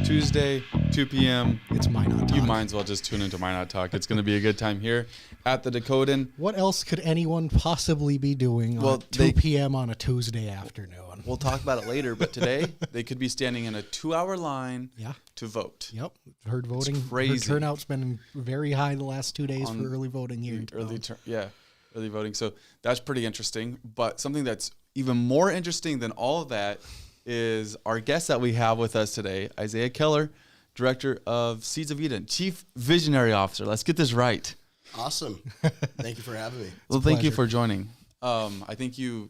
Tuesday, 2 p.m. It's Minot Talk. You might as well just tune into Minot Talk. It's going to be a good time here at the Dakotan. What else could anyone possibly be doing on 2 p.m. on a Tuesday afternoon? We'll talk about it later, but today they could be standing in a 2-hour line to vote. Yep. Heard voting. It's crazy. Heard turnout's been very high the last 2 days for early voting here. Early voting. So that's pretty interesting. But something that's even more interesting than all of that is our guest that we have with us today, Isaiah Keller, Director of Seeds of Eden, Chief Visionary Officer. Let's get this right. Awesome. Thank you for having me. Well, thank you for joining. I think you're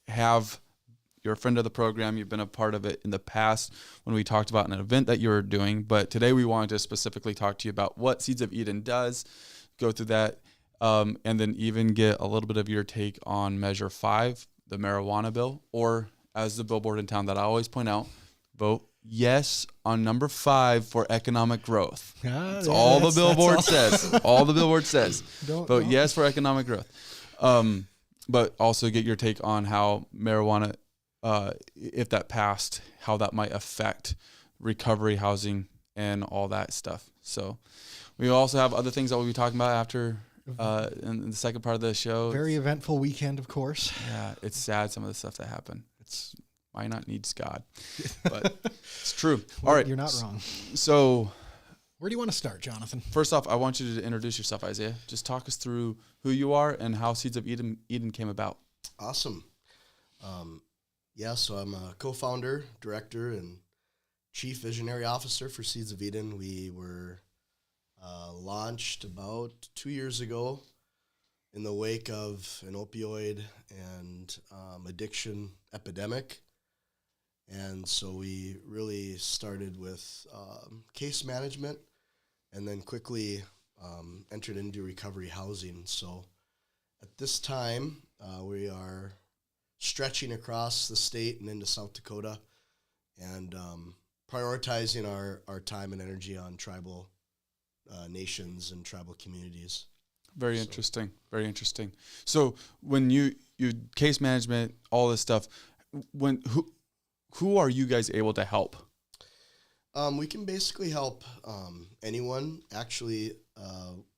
a friend of the program. You've been a part of it in the past when we talked about an event that you were doing. But today we wanted to specifically talk to you about what Seeds of Eden does, go through that, and then even get a little bit of your take on Measure 5, the marijuana bill, or as the billboard in town that I always point out, vote yes on number 5 for economic growth. That's all the billboard says. All the billboard says. Vote yes for economic growth. But also get your take on how marijuana, if that passed, how that might affect recovery housing and all that stuff. So we also have other things that we'll be talking about after in the second part of the show. Very eventful weekend, of course. Yeah, it's sad, some of the stuff that happened. Why not needs God? But it's true. All right. You're not wrong. So where do you want to start, Jonathan? First off, I want you to introduce yourself, Isaiah. Just talk us through who you are and how Seeds of Eden came about. Awesome. So I'm a co-founder, director, and chief visionary officer for Seeds of Eden. We were launched about 2 years ago in the wake of an opioid and addiction epidemic. And so we really started with case management and then quickly entered into recovery housing. So at this time, we are stretching across the state and into South Dakota and prioritizing our time and energy on tribal nations and tribal communities. Very interesting. Very interesting. So when you case management, all this stuff, who are you guys able to help? We can basically help anyone. Actually,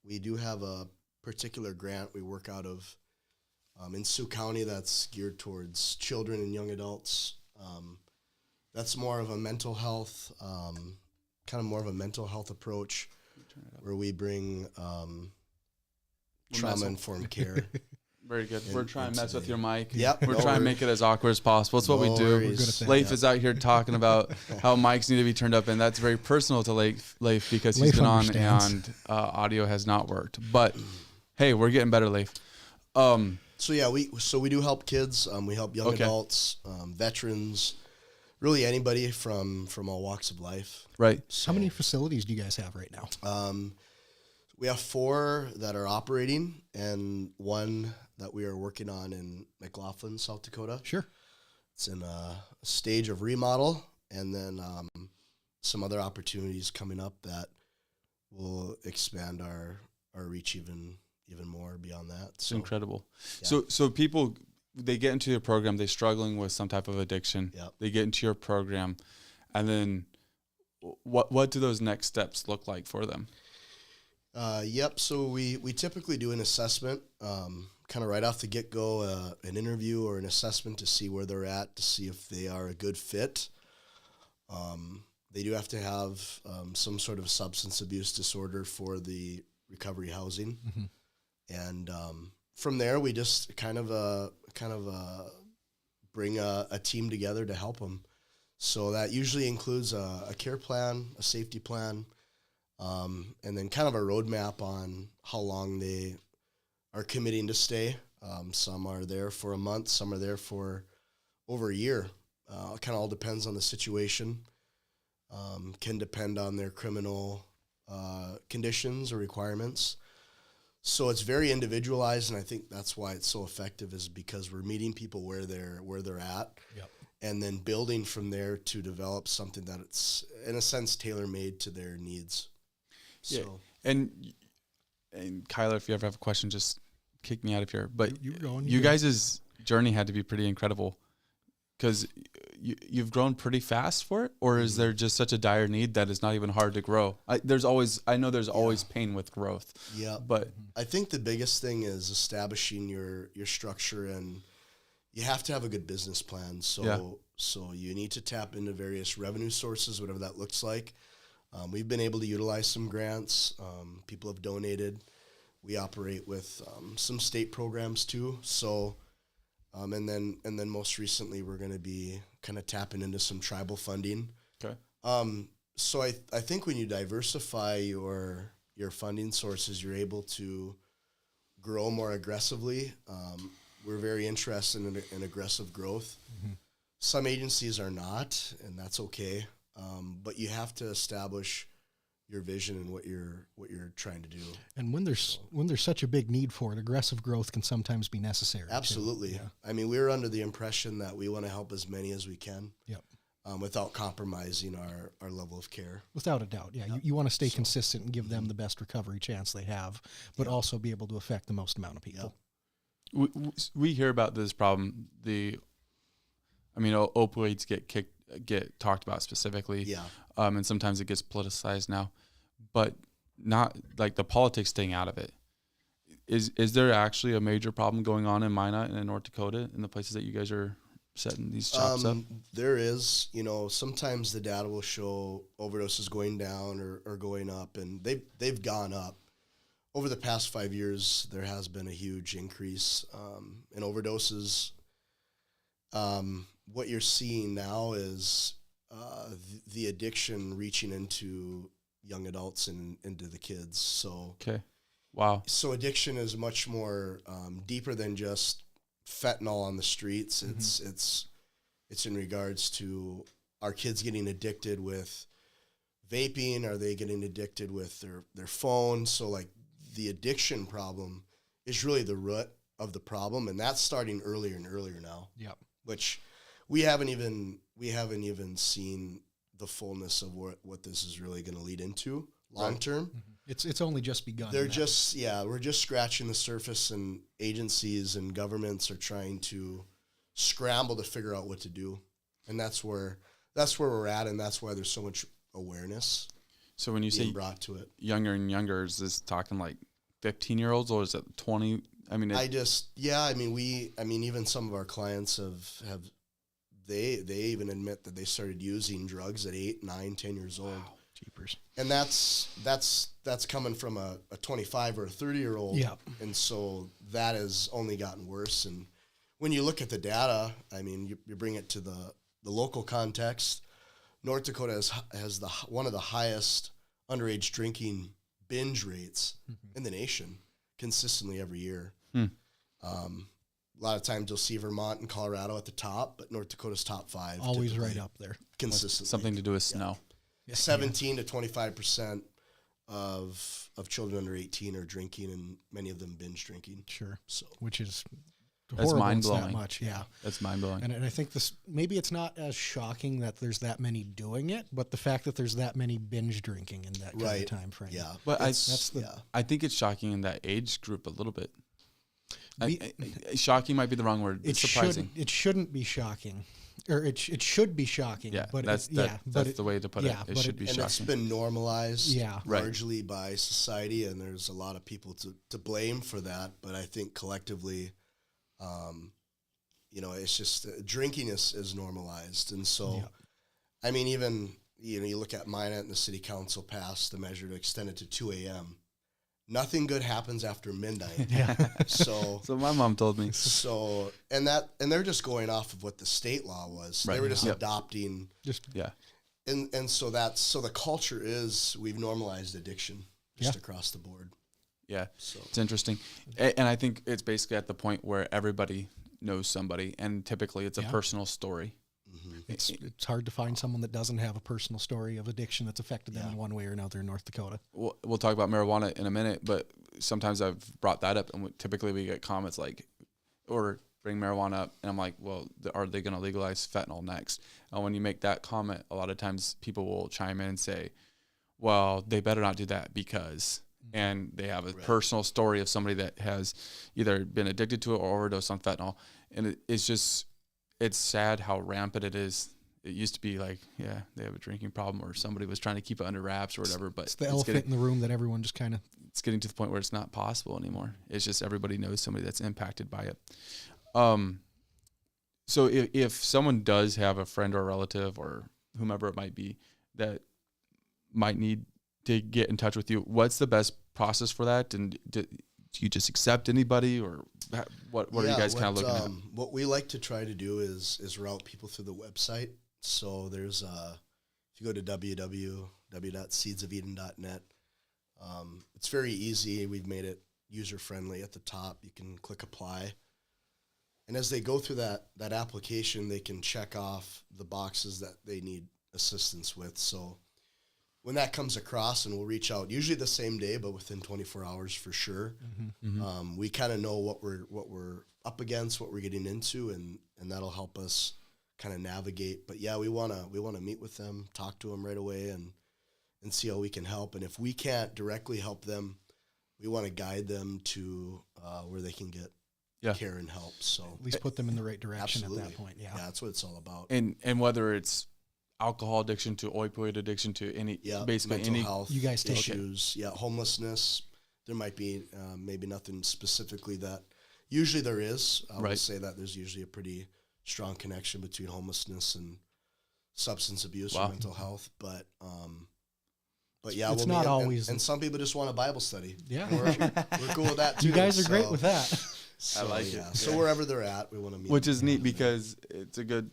we do have a particular grant we work out of in Sioux County that's geared towards children and young adults. That's more of a mental health, approach where we bring trauma-informed care. Very good. We're trying to mess with your mic. Yep. We're trying to make it as awkward as possible. That's what we do. Leif is out here talking about how mics need to be turned up, and that's very personal to Leif because he's been on and audio has not worked. But hey, we're getting better, Leif. We do help kids. We help young adults, veterans, really anybody from all walks of life. Right. So, how many facilities do you guys have right now? We have 4 that are operating and 1 that we are working on in McLaughlin, South Dakota. Sure. It's in a stage of remodel, and then some other opportunities coming up that will expand our reach even more beyond that. It's incredible. Yeah. So people, they get into your program, they're struggling with some type of addiction. Yep. They get into your program, and then what do those next steps look like for them? So we typically do an assessment, kind of right off the get-go, an interview or an assessment to see where they're at, to see if they are a good fit. They do have to have some sort of substance abuse disorder for the recovery housing. And from there, we just kind of bring a team together to help them. So that usually includes a care plan, a safety plan, and then kind of a roadmap on how long they are committing to stay. Some are there for a month, some are there for over a year. It kind of all depends on the situation. Can depend on their criminal conditions or requirements. So it's very individualized, and I think that's why it's so effective, is because we're meeting people where they're at, and then building from there to develop something that it's, in a sense, tailor-made to their needs. Yeah. So, and Kyler, if you ever have a question, just kick me out of here. But you go. guys' journey had to be pretty incredible, because you've grown pretty fast for it, or is there just such a dire need that it's not even hard to grow? I know there's always pain with growth. Yeah, but I think the biggest thing is establishing your structure, and you have to have a good business plan. So you need to tap into various revenue sources, whatever that looks like. We've been able to utilize some grants. People have donated. We operate with some state programs too. So. And then most recently, we're going to be kind of tapping into some tribal funding. Okay. So I think when you diversify your funding sources, you're able to grow more aggressively. We're very interested in aggressive growth. Some agencies are not, and that's okay. But you have to establish your vision and what you're trying to do. And when there's such a big need for it, aggressive growth can sometimes be necessary. Absolutely. Yeah. I mean, we're under the impression that we want to help as many as we can. Without compromising our level of care. Without a doubt, yeah. You want to stay consistent and give them the best recovery chance they have, but also be able to affect the most amount of people. We hear about this problem. Opioids get talked about specifically. And sometimes it gets politicized now, but not like the politics staying out of it. Is there actually a major problem going on in Minot and in North Dakota in the places that you guys are setting these shops up? There is, sometimes the data will show overdoses going down or going up, and they've gone up. Over the past 5 years, there has been a huge increase in overdoses. What you're seeing now is the addiction reaching into young adults and into the kids. So okay, wow. So addiction is much more deeper than just fentanyl on the streets. It's in regards to, are kids getting addicted with vaping? Are they getting addicted with their phone? So like the addiction problem is really the root of the problem, and that's starting earlier and earlier now. Which we haven't even seen the fullness of what this is really going to lead into long term. It's only just begun. We're just scratching the surface, and agencies and governments are trying to scramble to figure out what to do, and that's where we're at, and that's why there's so much awareness. So when you say brought to it, younger and younger, is this talking like 15-year-olds, or is it 20? I mean, even some of our clients have they even admit that they started using drugs at 8, 9, 10 years old. Wow, jeepers. And that's coming from a 25 or a 30-year-old. And so that has only gotten worse. And when you look at the data, I mean, you bring it to the local context. North Dakota has one of the highest underage drinking binge rates in the nation, consistently every year. A lot of times you'll see Vermont and Colorado at the top, but North Dakota's top 5. Always right up there. Consistently. Something to do with snow. 17 to 25% of children under 18 are drinking, and many of them binge drinking. Sure. So, which is that's mind-blowing. That much, That's mind-blowing. And I think maybe it's not as shocking that there's that many doing it, but the fact that there's that many binge drinking in that kind of time frame. Yeah. But I think it's shocking in that age group a little bit. Shocking might be the wrong word. It's surprising. It shouldn't be shocking. Or it should be shocking. Yeah, but that's the way to put it. It should be shocking. And it's been normalized largely right. by society, and there's a lot of people to blame for that. But I think collectively, it's just drinking is normalized. And so I mean, even, you look at Minot and the city council passed the measure to extend it to 2 a.m. Nothing good happens after midnight. Yeah. So my mom told me. So, and they're just going off of what the state law was. Right. They were just adopting. Yeah. And so the culture is, we've normalized addiction just across the board. Yeah. So it's interesting. And I think it's basically at the point where everybody knows somebody, and typically it's a personal story. Mm-hmm. It's hard to find someone that doesn't have a personal story of addiction that's affected them in one way or another in North Dakota. We'll talk about marijuana in a minute, but sometimes I've brought that up, and typically we get comments like, or bring marijuana up, and I'm like, well, are they going to legalize fentanyl next? And when you make that comment, a lot of times people will chime in and say, well, they better not do that because, and they have a personal story of somebody that has either been addicted to it or overdosed on fentanyl. And it's sad how rampant it is. It used to be like, yeah, they have a drinking problem, or somebody was trying to keep it under wraps or whatever. But it's the elephant in the room that everyone just kind of... It's getting to the point where it's not possible anymore. It's just everybody knows somebody that's impacted by it. So if someone does have a friend or a relative or whomever it might be that might need to get in touch with you, what's the best process for that? And do you just accept anybody, or what are you guys kind of looking at? What we like to try to do is route people through the website. So there's if you go to www.seedsofeden.net, it's very easy. We've made it user friendly at the top. You can click apply. And as they go through that application, they can check off the boxes that they need assistance with. So when that comes across, and we'll reach out usually the same day, but within 24 hours for sure. Mm-hmm. Mm-hmm. We kind of know what we're up against, what we're getting into, and that'll help us kind of navigate. But yeah, we wanna meet with them, talk to them right away, and see how we can help. And if we can't directly help them, we want to guide them to where they can get care and help. So at least put them in the right direction absolutely. At that point. Yeah, that's what it's all about. And whether it's alcohol addiction to opioid addiction to any basically mental any health you guys take issues, homelessness. There might be maybe nothing specifically that. Usually there is. I would say that there's usually a pretty strong connection between homelessness and substance abuse or mental health, but yeah, it's not always. And some people just want a Bible study. Yeah, we're cool with that too. You guys are great with that. So, I like it. So wherever they're at, we want to meet. Which is neat because it's a good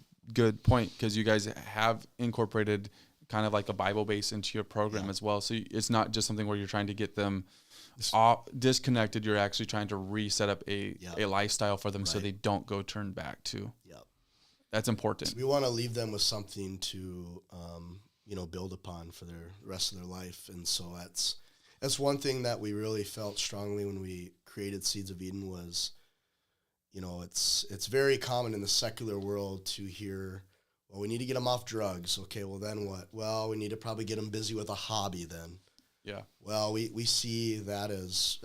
point, because you guys have incorporated kind of like a Bible base into your program as well. So it's not just something where you're trying to get them disconnected. You're actually trying to reset up a lifestyle for them so they don't go turn back to. Yep. That's important. We want to leave them with something to, build upon for the rest of their life. And so that's one thing that we really felt strongly when we created Seeds of Eden was, it's very common in the secular world to hear, well, we need to get them off drugs. Okay, well, then what? Well, we need to probably get them busy with a hobby then. Yeah. Well, we see that as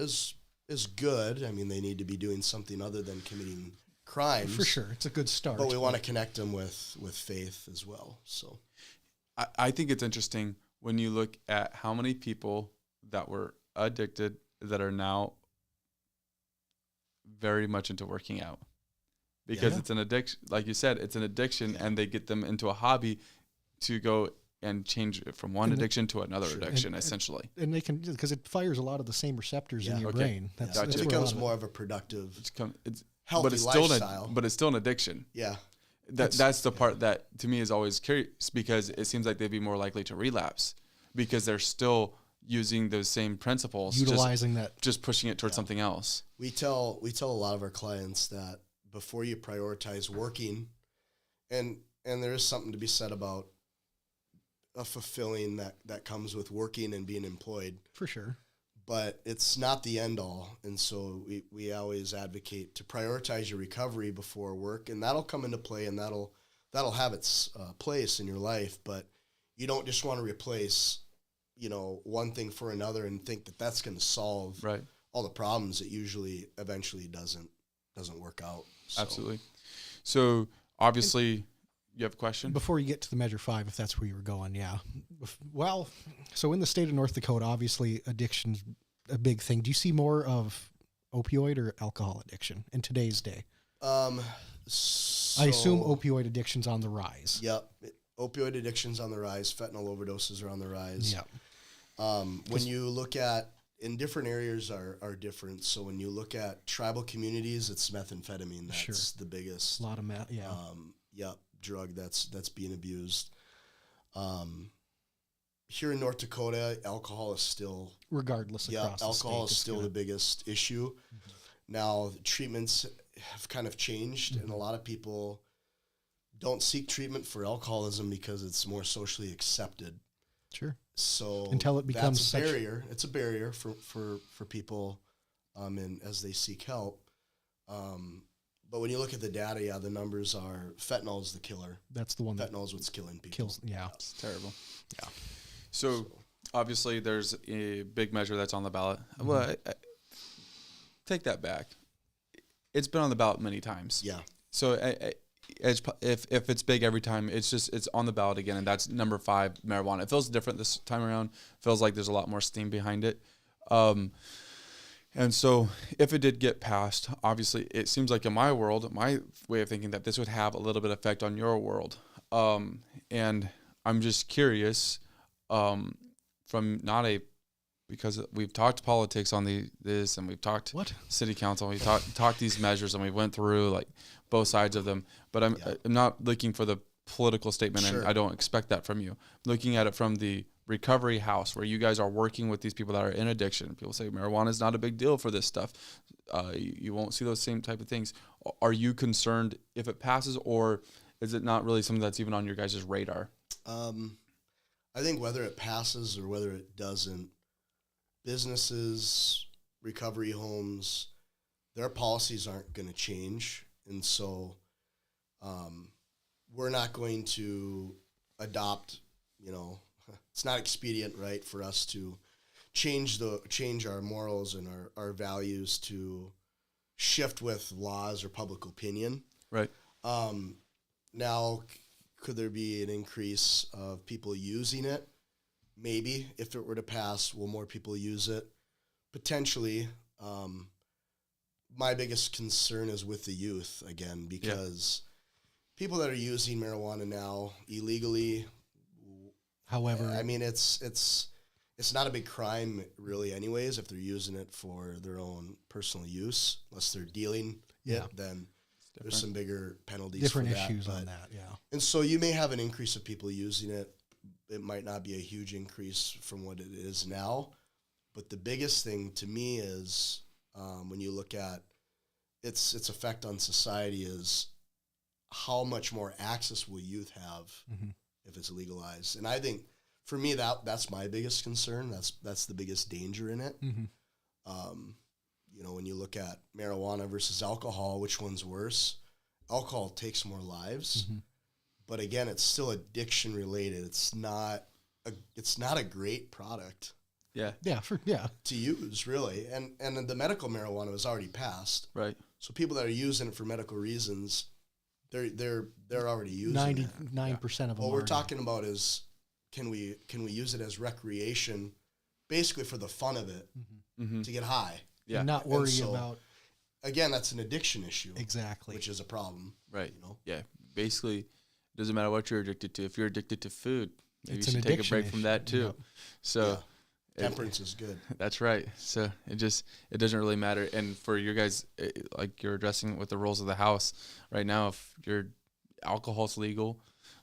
good. I mean, they need to be doing something other than committing crimes. For sure. It's a good start. But we want to connect them with faith as well. So I think it's interesting when you look at how many people that were addicted that are now very much into working out, because it's an addiction. Like you said, it's an addiction, and they get them into a hobby to go and change it from one addiction to another addiction, essentially. And they can, because it fires a lot of the same receptors in your brain. It becomes more of a productive, healthy but it's lifestyle. But it's still an addiction. Yeah. That's the part that to me is always curious, because it seems like they'd be more likely to relapse because they're still using those same principles, utilizing just pushing it towards something else. We tell a lot of our clients that before you prioritize working, and there is something to be said about a fulfilling that comes with working and being employed. For sure. But it's not the end all. And so we always advocate to prioritize your recovery before work, and that'll come into play, and that'll have its place in your life. But you don't just want to replace, one thing for another and think that that's going to solve all the problems. It usually eventually doesn't work out. So. Absolutely. So obviously, you have a question? Before you get to the Measure 5, if that's where you were going, yeah. Well, so in the state of North Dakota, obviously addiction's a big thing. Do you see more of opioid or alcohol addiction in today's day? I assume opioid addiction's on the rise. Yep. opioid addiction's on the rise. Fentanyl overdoses are on the rise. Yeah. When you look at, in different areas are different. So when you look at tribal communities, it's methamphetamine. That's the biggest. A lot of meth, yeah. Drug that's being abused. Here in North Dakota, alcohol is still regardless across the state, alcohol is still the biggest issue. Mm-hmm. Now the treatments have kind of changed, and a lot of people don't seek treatment for alcoholism because it's more socially accepted. Sure. So until it becomes that's a barrier. It's a barrier for people, and as they seek help. But when you look at the data, the numbers are fentanyl is the killer. That's the one. Fentanyl is what's killing people. Kills. Yeah, it's terrible. Yeah. So obviously, there's a big measure that's on the ballot. Mm-hmm. Well, I take that back. It's been on the ballot many times. Yeah. So if it's big every time, it's on the ballot again, and that's number 5, marijuana. It feels different this time around. It feels like there's a lot more steam behind it. And so if it did get passed, obviously it seems like in my world, my way of thinking, that this would have a little bit of effect on your world. And I'm just curious, from not a, because we've talked politics on this, and we've talked city council, and we've talked these measures, and we went through like both sides of them. But I'm not looking for the political statement, and I don't expect that from you. I'm looking at it from the recovery house, where you guys are working with these people that are in addiction. People say marijuana is not a big deal for this stuff. You won't see those same type of things. Are you concerned if it passes, or is it not really something that's even on your guys' radar? I think whether it passes or whether it doesn't, businesses, recovery homes, their policies aren't going to change. And so we're not going to adopt, it's not expedient, right, for us to change our morals and our values to shift with laws or public opinion. Right. Now, could there be an increase of people using it? Maybe. If it were to pass, will more people use it? Potentially. My biggest concern is with the youth, again, because people that are using marijuana now illegally, however, I mean, it's not a big crime really anyways if they're using it for their own personal use. Unless they're dealing it, then there's some bigger penalties for that. Different issues on that, And so you may have an increase of people using it. It might not be a huge increase from what it is now. But the biggest thing to me is when you look at its effect on society is how much more access will youth have if it's legalized. And I think for me that's my biggest concern. That's the biggest danger in it. When you look at marijuana versus alcohol, which one's worse? Alcohol takes more lives, but again, it's still addiction related. It's not a great product. To use really, and the medical marijuana was already passed. Right. So people that are using it for medical reasons, they're already using 99% of them. What we're talking about is can we use it as recreation, basically for the fun of it, to get high. Yeah. And not worry about. Again, that's an addiction issue. Exactly. Which is a problem. Right. Yeah. Basically, it doesn't matter what you're addicted to. If you're addicted to food, maybe you should take a break from that too. Yep. So temperance is good. That's right. So it doesn't really matter. And for your guys, like you're addressing with the rules of the house right now, if your alcohol's legal,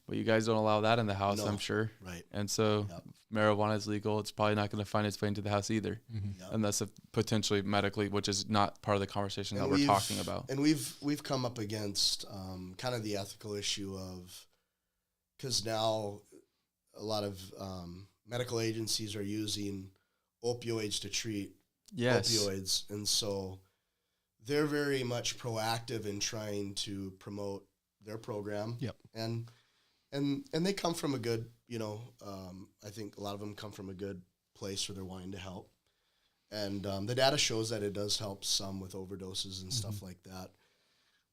but you guys don't allow that in the house, I'm sure. Right. And so marijuana is legal. It's probably not going to find its way into the house either, unless if potentially medically, which is not part of the conversation that we're talking about. And we've come up against kind of the ethical issue of, because now a lot of medical agencies are using opioids to treat opioids, and so they're very much proactive in trying to promote their program. Yep. And they come from a good, I think a lot of them come from a good place where they're wanting to help. And the data shows that it does help some with overdoses and stuff like that.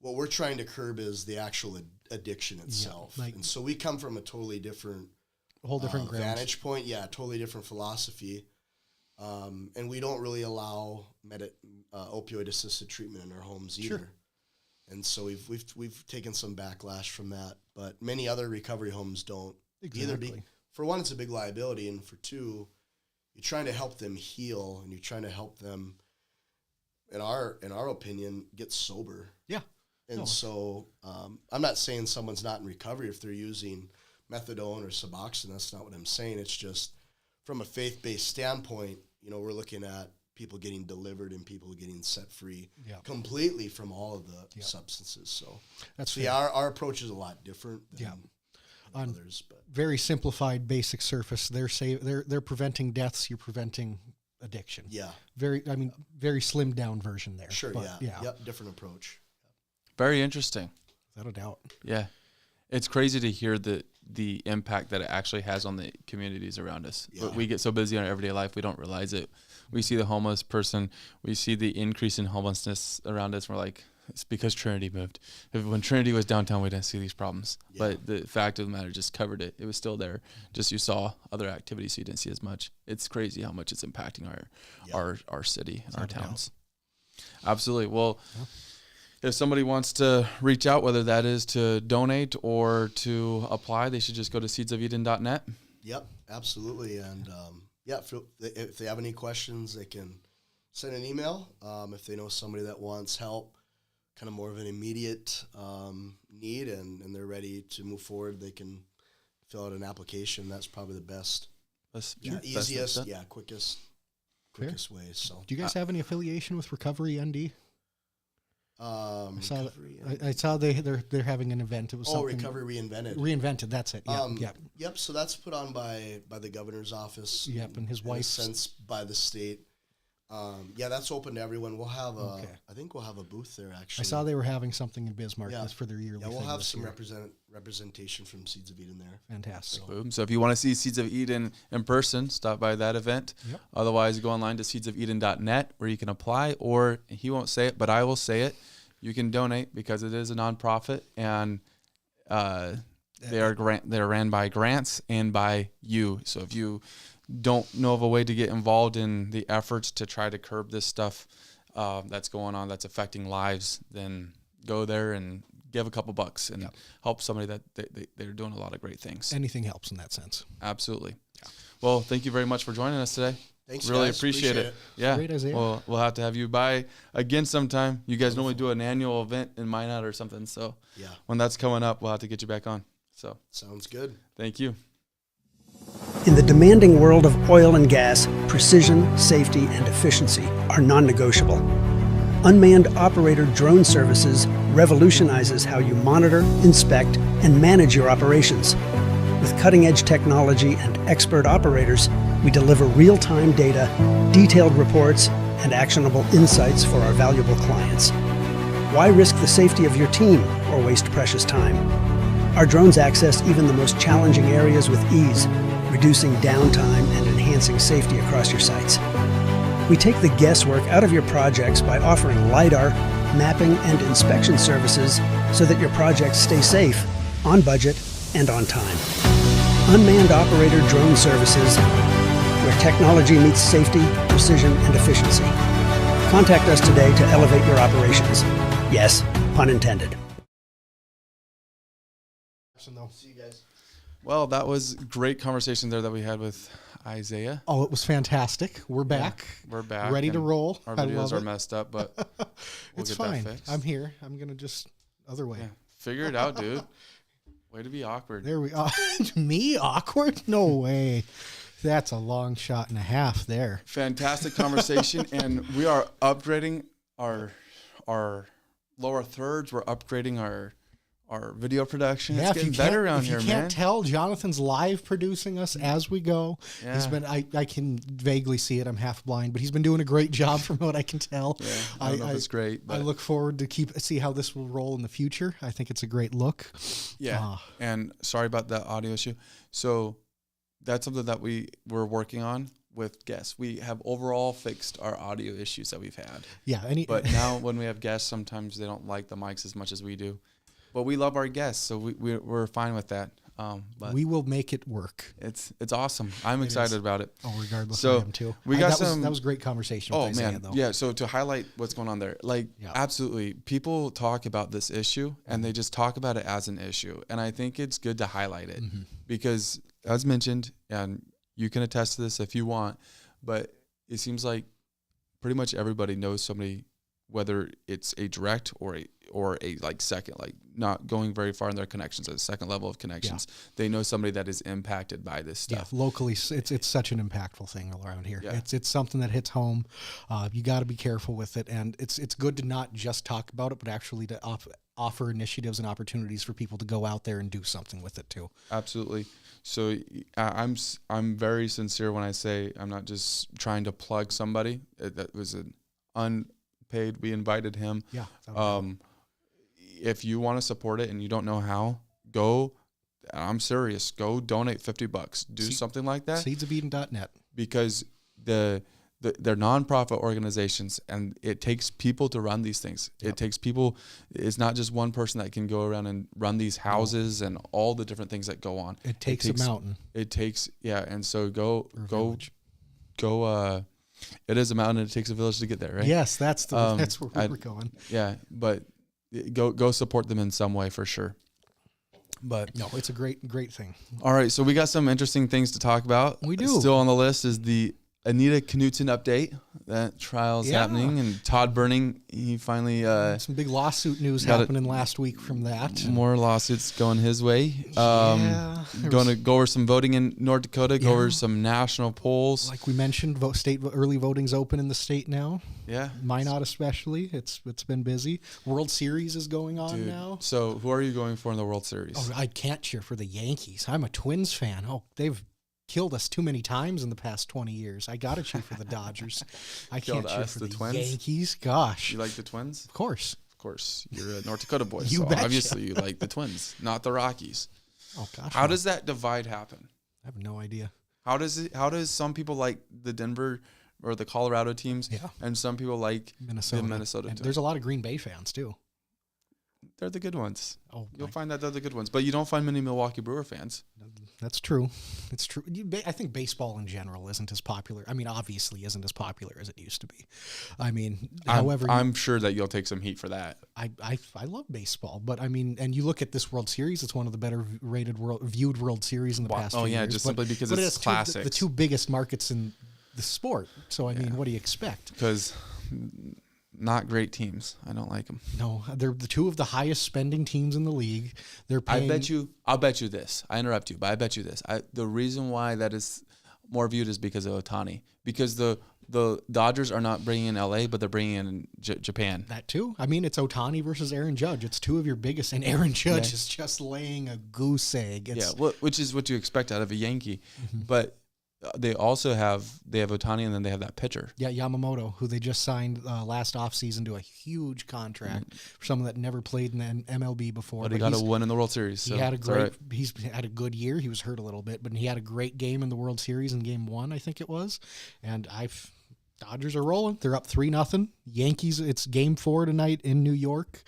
What we're trying to curb is the actual addiction itself. And so we come from a totally different vantage point. Yeah, totally different philosophy. And we don't really allow opioid-assisted treatment in our homes either. Sure. And so we've taken some backlash from that. but many other recovery homes don't. Exactly. For one, it's a big liability, and for two, you're trying to help them heal, and you're trying to help them, in our opinion, get sober. Yeah. And so I'm not saying someone's not in recovery if they're using methadone or Suboxone. That's not what I'm saying. It's just from a faith-based standpoint, we're looking at people getting delivered and people getting set free completely from all of the substances. So that's our approach is a lot different than on others. But very simplified, basic surface, they're preventing deaths. You're preventing addiction. Yeah. Very slimmed down version there. Sure. But, yeah. Yep. Different approach. Very interesting. Without a doubt. Yeah. It's crazy to hear the impact that it actually has on the communities around us. Yeah. But we get so busy in our everyday life, we don't realize it. We see the homeless person, we see the increase in homelessness around us. We're like, it's because Trinity moved. When Trinity was downtown, we didn't see these problems. Yeah. But the fact of the matter just covered it. It was still there. Just you saw other activities, so you didn't see as much. It's crazy how much it's impacting our city and our towns. Absolutely. Well, if somebody wants to reach out, whether that is to donate or to apply, they should just go to seedsofeden.net. Yep, absolutely. And if they have any questions, they can send an email. If they know somebody that wants help, kind of more of an immediate need, and they're ready to move forward, they can fill out an application. That's probably the best, easiest, quickest way. So, do you guys have any affiliation with Recovery ND? I saw they're having an event. It was Recovery Reinvented. Reinvented. That's it. Yeah. Yep. So that's put on by the governor's office. Yep, and his wife. Since by the state. That's open to everyone. We'll have I think we'll have a booth there. Actually, I saw they were having something in Bismarck for their yearly. Yeah, we'll thing have some year. representation from Seeds of Eden there. Fantastic. So if you want to see Seeds of Eden in person, stop by that event. Yep. Otherwise, go online to seedsofeden.net where you can apply, or he won't say it, but I will say it. You can donate because it is a nonprofit, and they're ran by grants and by you. So if you don't know of a way to get involved in the efforts to try to curb this stuff that's going on, that's affecting lives, then go there and give a couple bucks and help somebody that they're doing a lot of great things. Anything helps in that sense. Absolutely. Yeah. Well, thank you very much for joining us today. Thanks, really guys. appreciate it. Yeah. Great, Isaiah. Well, we'll have to have you by again sometime. You guys normally do an annual event in Minot or something. So when that's coming up, we'll have to get you back on. So sounds good. Thank you. In the demanding world of oil and gas, precision, safety, and efficiency are non-negotiable. Unmanned operator drone services revolutionizes how you monitor, inspect, and manage your operations. With cutting-edge technology and expert operators, we deliver real-time data, detailed reports, and actionable insights for our valuable clients. Why risk the safety of your team or waste precious time? Our drones access even the most challenging areas with ease, reducing downtime and enhancing safety across your sites. We take the guesswork out of your projects by offering LiDAR, mapping, and inspection services so that your projects stay safe, on budget, and on time. Unmanned operator drone services, where technology meets safety, precision, and efficiency. Contact us today to elevate your operations. Yes, pun intended. See you guys. Well, that was great conversation there that we had with Isaiah. Oh, it was fantastic. We're back. We're back. Ready to roll. Our videos are messed up, but we'll it's get fine. that fixed. I'm here. I'm going to just other way. Yeah. Figure it out, dude. Way to be awkward. There we are. Me? Awkward? No way. That's a long shot and a half there. Fantastic conversation. And we are upgrading our lower thirds. We're upgrading our video production. Yeah, it's getting better around here, man. If you can't tell, Jonathan's live producing us as we go. Yeah. He's been, I can vaguely see it. I'm half blind, but he's been doing a great job from what I can tell. Yeah, I don't know if it's great. But I look forward to see how this will roll in the future. I think it's a great look. Yeah. And sorry about that audio issue. So that's something that we're working on with guests. We have overall fixed our audio issues that we've had. Yeah. But now when we have guests, sometimes they don't like the mics as much as we do. But we love our guests, so we're fine with that. But we will make it work. it's awesome. I'm excited about it. Oh, regardless, So I am too. we got that was great conversation. With Isaiah, though. Yeah. So to highlight what's going on there, like Yeah. absolutely, people talk about this issue and they just talk about it as an issue, and I think it's good to highlight it because, as mentioned, and you can attest to this if you want, but it seems like pretty much everybody knows somebody, whether it's a direct or a like second, like not going very far in their connections, a second level of connections. They know somebody that is impacted by this stuff. Yeah, locally, it's such an impactful thing around here. Yeah. It's something that hits home. You got to be careful with it, and it's good to not just talk about it, but actually to offer initiatives and opportunities for people to go out there and do something with it too. Absolutely. So I'm very sincere when I say I'm not just trying to plug somebody. That was an unpaid. We invited him. Yeah. If you want to support it and you don't know how, go. I'm serious. Go donate $50. Do something like that. Seedsofeden.net. Because they're nonprofit organizations, and it takes people to run these things. Yep. It takes people. It's not just one person that can go around and run these houses and all the different things that go on. It takes a mountain. It takes, and so go. It is a mountain, and it takes a village to get there, right? Yes, that's where we're going. Yeah, but go support them in some way for sure. But no, it's a great thing. All right, so we got some interesting things to talk about. We do. Still on the list is the Anita Knutson update. That trial's happening, and Todd Burning, he finally some big lawsuit news happening last week from that. More lawsuits going his way. Going to go over some voting in North Dakota. Go over some national polls. Like we mentioned, state early voting's open in the state now. Yeah, Minot especially. It's been busy. World Series is going on now. So who are you going for in the World Series? Oh, I can't cheer for the Yankees. I'm a Twins fan. Oh, they've killed us too many times in the past 20 years. I got to cheer for the Dodgers. I can't cheer for the Twins? Yankees. Gosh. You like the Twins? Of course. Of course. You're a North Dakota boy, You so betcha. obviously you like the Twins, not the Rockies. Oh gosh. How does that divide happen? I have no idea. How does some people like the Denver or the Colorado teams, and some people like Minnesota. the Minnesota And teams? there's a lot of Green Bay fans too. They're the good ones. Oh, You'll find that they're the good ones, but you don't find many Milwaukee Brewer fans. That's true. It's true. I think baseball in general isn't as popular. I mean, obviously isn't as popular as it used to be. I mean, I'm sure that you'll take some heat for that. I love baseball, but I mean, and you look at this World Series, it's one of the better viewed World Series in the past few years. Just simply because it's classics. The two biggest markets in the sport. So, I mean, what do you expect? Because not great teams. I don't like them. No, they're the two of the highest spending teams in the league. They're paying. I'll bet you this. I interrupt you, but I bet you this. The reason why that is more viewed is because of Ohtani. Because the Dodgers are not bringing in LA, but they're bringing in Japan. That too. I mean, it's Ohtani versus Aaron Judge. It's two of your biggest, and Aaron Judge is just laying a goose egg. Which is what you expect out of a Yankee. But they also have Ohtani, and then they have that pitcher. Yeah, Yamamoto, who they just signed last offseason to a huge contract for someone that never played in the MLB before. But he got a win in the World Series. So he's had a good year. He was hurt a little bit, but he had a great game in the World Series in Game 1, I think it was. And Dodgers are rolling. They're up 3-0. Yankees, it's Game 4 tonight in New York.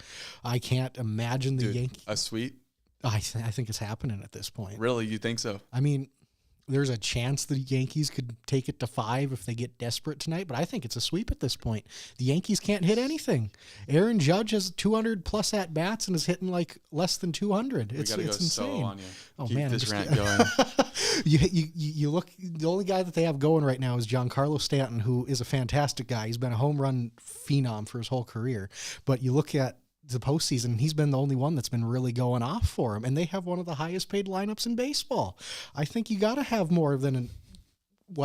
I can't imagine the Yankees. A sweep? I think it's happening at this point. Really? You think so? I mean, there's a chance the Yankees could take it to 5 if they get desperate tonight, but I think it's a sweep at this point. The Yankees can't hit anything. Aaron Judge has 200 plus at bats and is hitting like less than 200. It's insane. Solo on you. Oh Keep man, this rant going. You look. The only guy that they have going right now is Giancarlo Stanton, who is a fantastic guy. He's been a home run phenom for his whole career. But you look at the postseason, he's been the only one that's been really going off for him, and they have one of the highest paid lineups in baseball. I think you got to have more than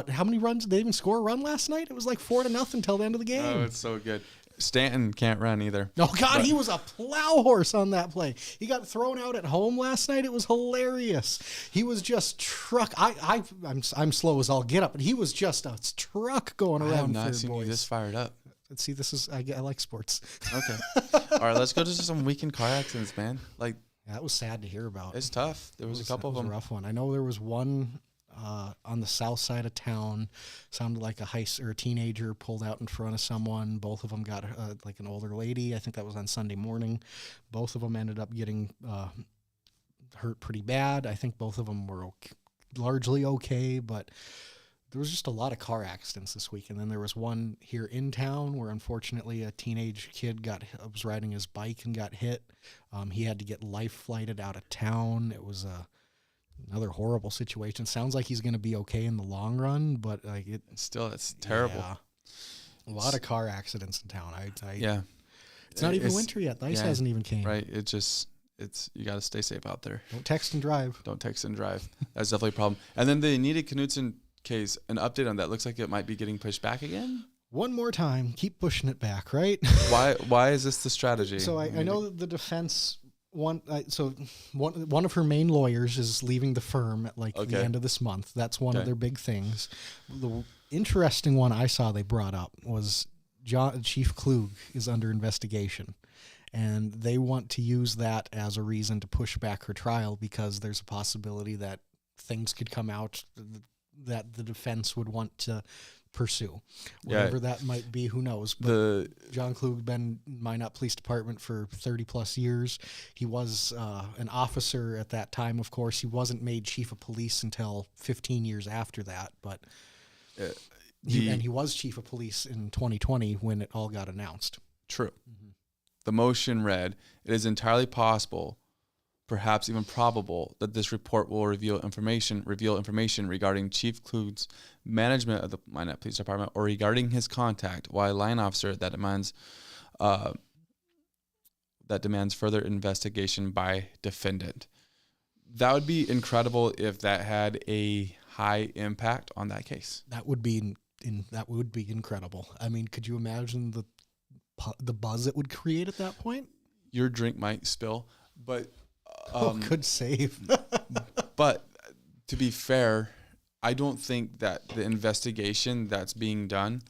how many runs did they even score a run last night? It was like 4-0 till the end of the game. Oh, it's so good. Stanton can't run either. Oh God, he was a plow horse on that play. He got thrown out at home last night. It was hilarious. He was just truck. I'm slow as all get up, but he was just a truck going around. I have not seen you this fired up. See, I like sports. Okay. All right, let's go to some weekend car accidents, man. That was sad to hear about. It's tough. There was a couple of them. It was a rough one. I know there was one on the south side of town. Sounded like a teenager pulled out in front of someone. Both of them got like an older lady. I think that was on Sunday morning. Both of them ended up getting hurt pretty bad. I think both of them were largely okay, but there was just a lot of car accidents this week. And then there was one here in town where unfortunately a teenage kid was riding his bike and got hit. He had to get life flighted out of town. It was another horrible situation. Sounds like he's going to be okay in the long run, but like it's terrible. Yeah. A lot of car accidents in town. Yeah. It's not even winter yet. The ice hasn't even came. Right. You got to stay safe out there. Don't text and drive. Don't text and drive. That's definitely a problem. And then the Anita Knutson case, an update on that. Looks like it might be getting pushed back again. One more time. Keep pushing it back, right? Why is this the strategy? So I know that the defense one of her main lawyers is leaving the firm at the end of this month. That's one of their big things. The interesting one I saw they brought up was Chief Klug is under investigation, and they want to use that as a reason to push back her trial because there's a possibility that things could come out that the defense would want to pursue. Whatever that might be, who knows. But John Klug been in Minot Police Department for 30 plus years. He was an officer at that time, of course. He wasn't made chief of police until 15 years after that, but he was chief of police in 2020 when it all got announced. True. Mm-hmm. The motion read, "It is entirely possible, perhaps even probable, that this report will reveal information regarding Chief Klug's management of the Minot Police Department or regarding his contact while a line officer that demands further investigation by defendant." That would be incredible if that had a high impact on that case. That would be incredible. I mean, could you imagine the buzz it would create at that point? Your drink might spill, but good save. But to be fair, I don't think that the investigation that's being done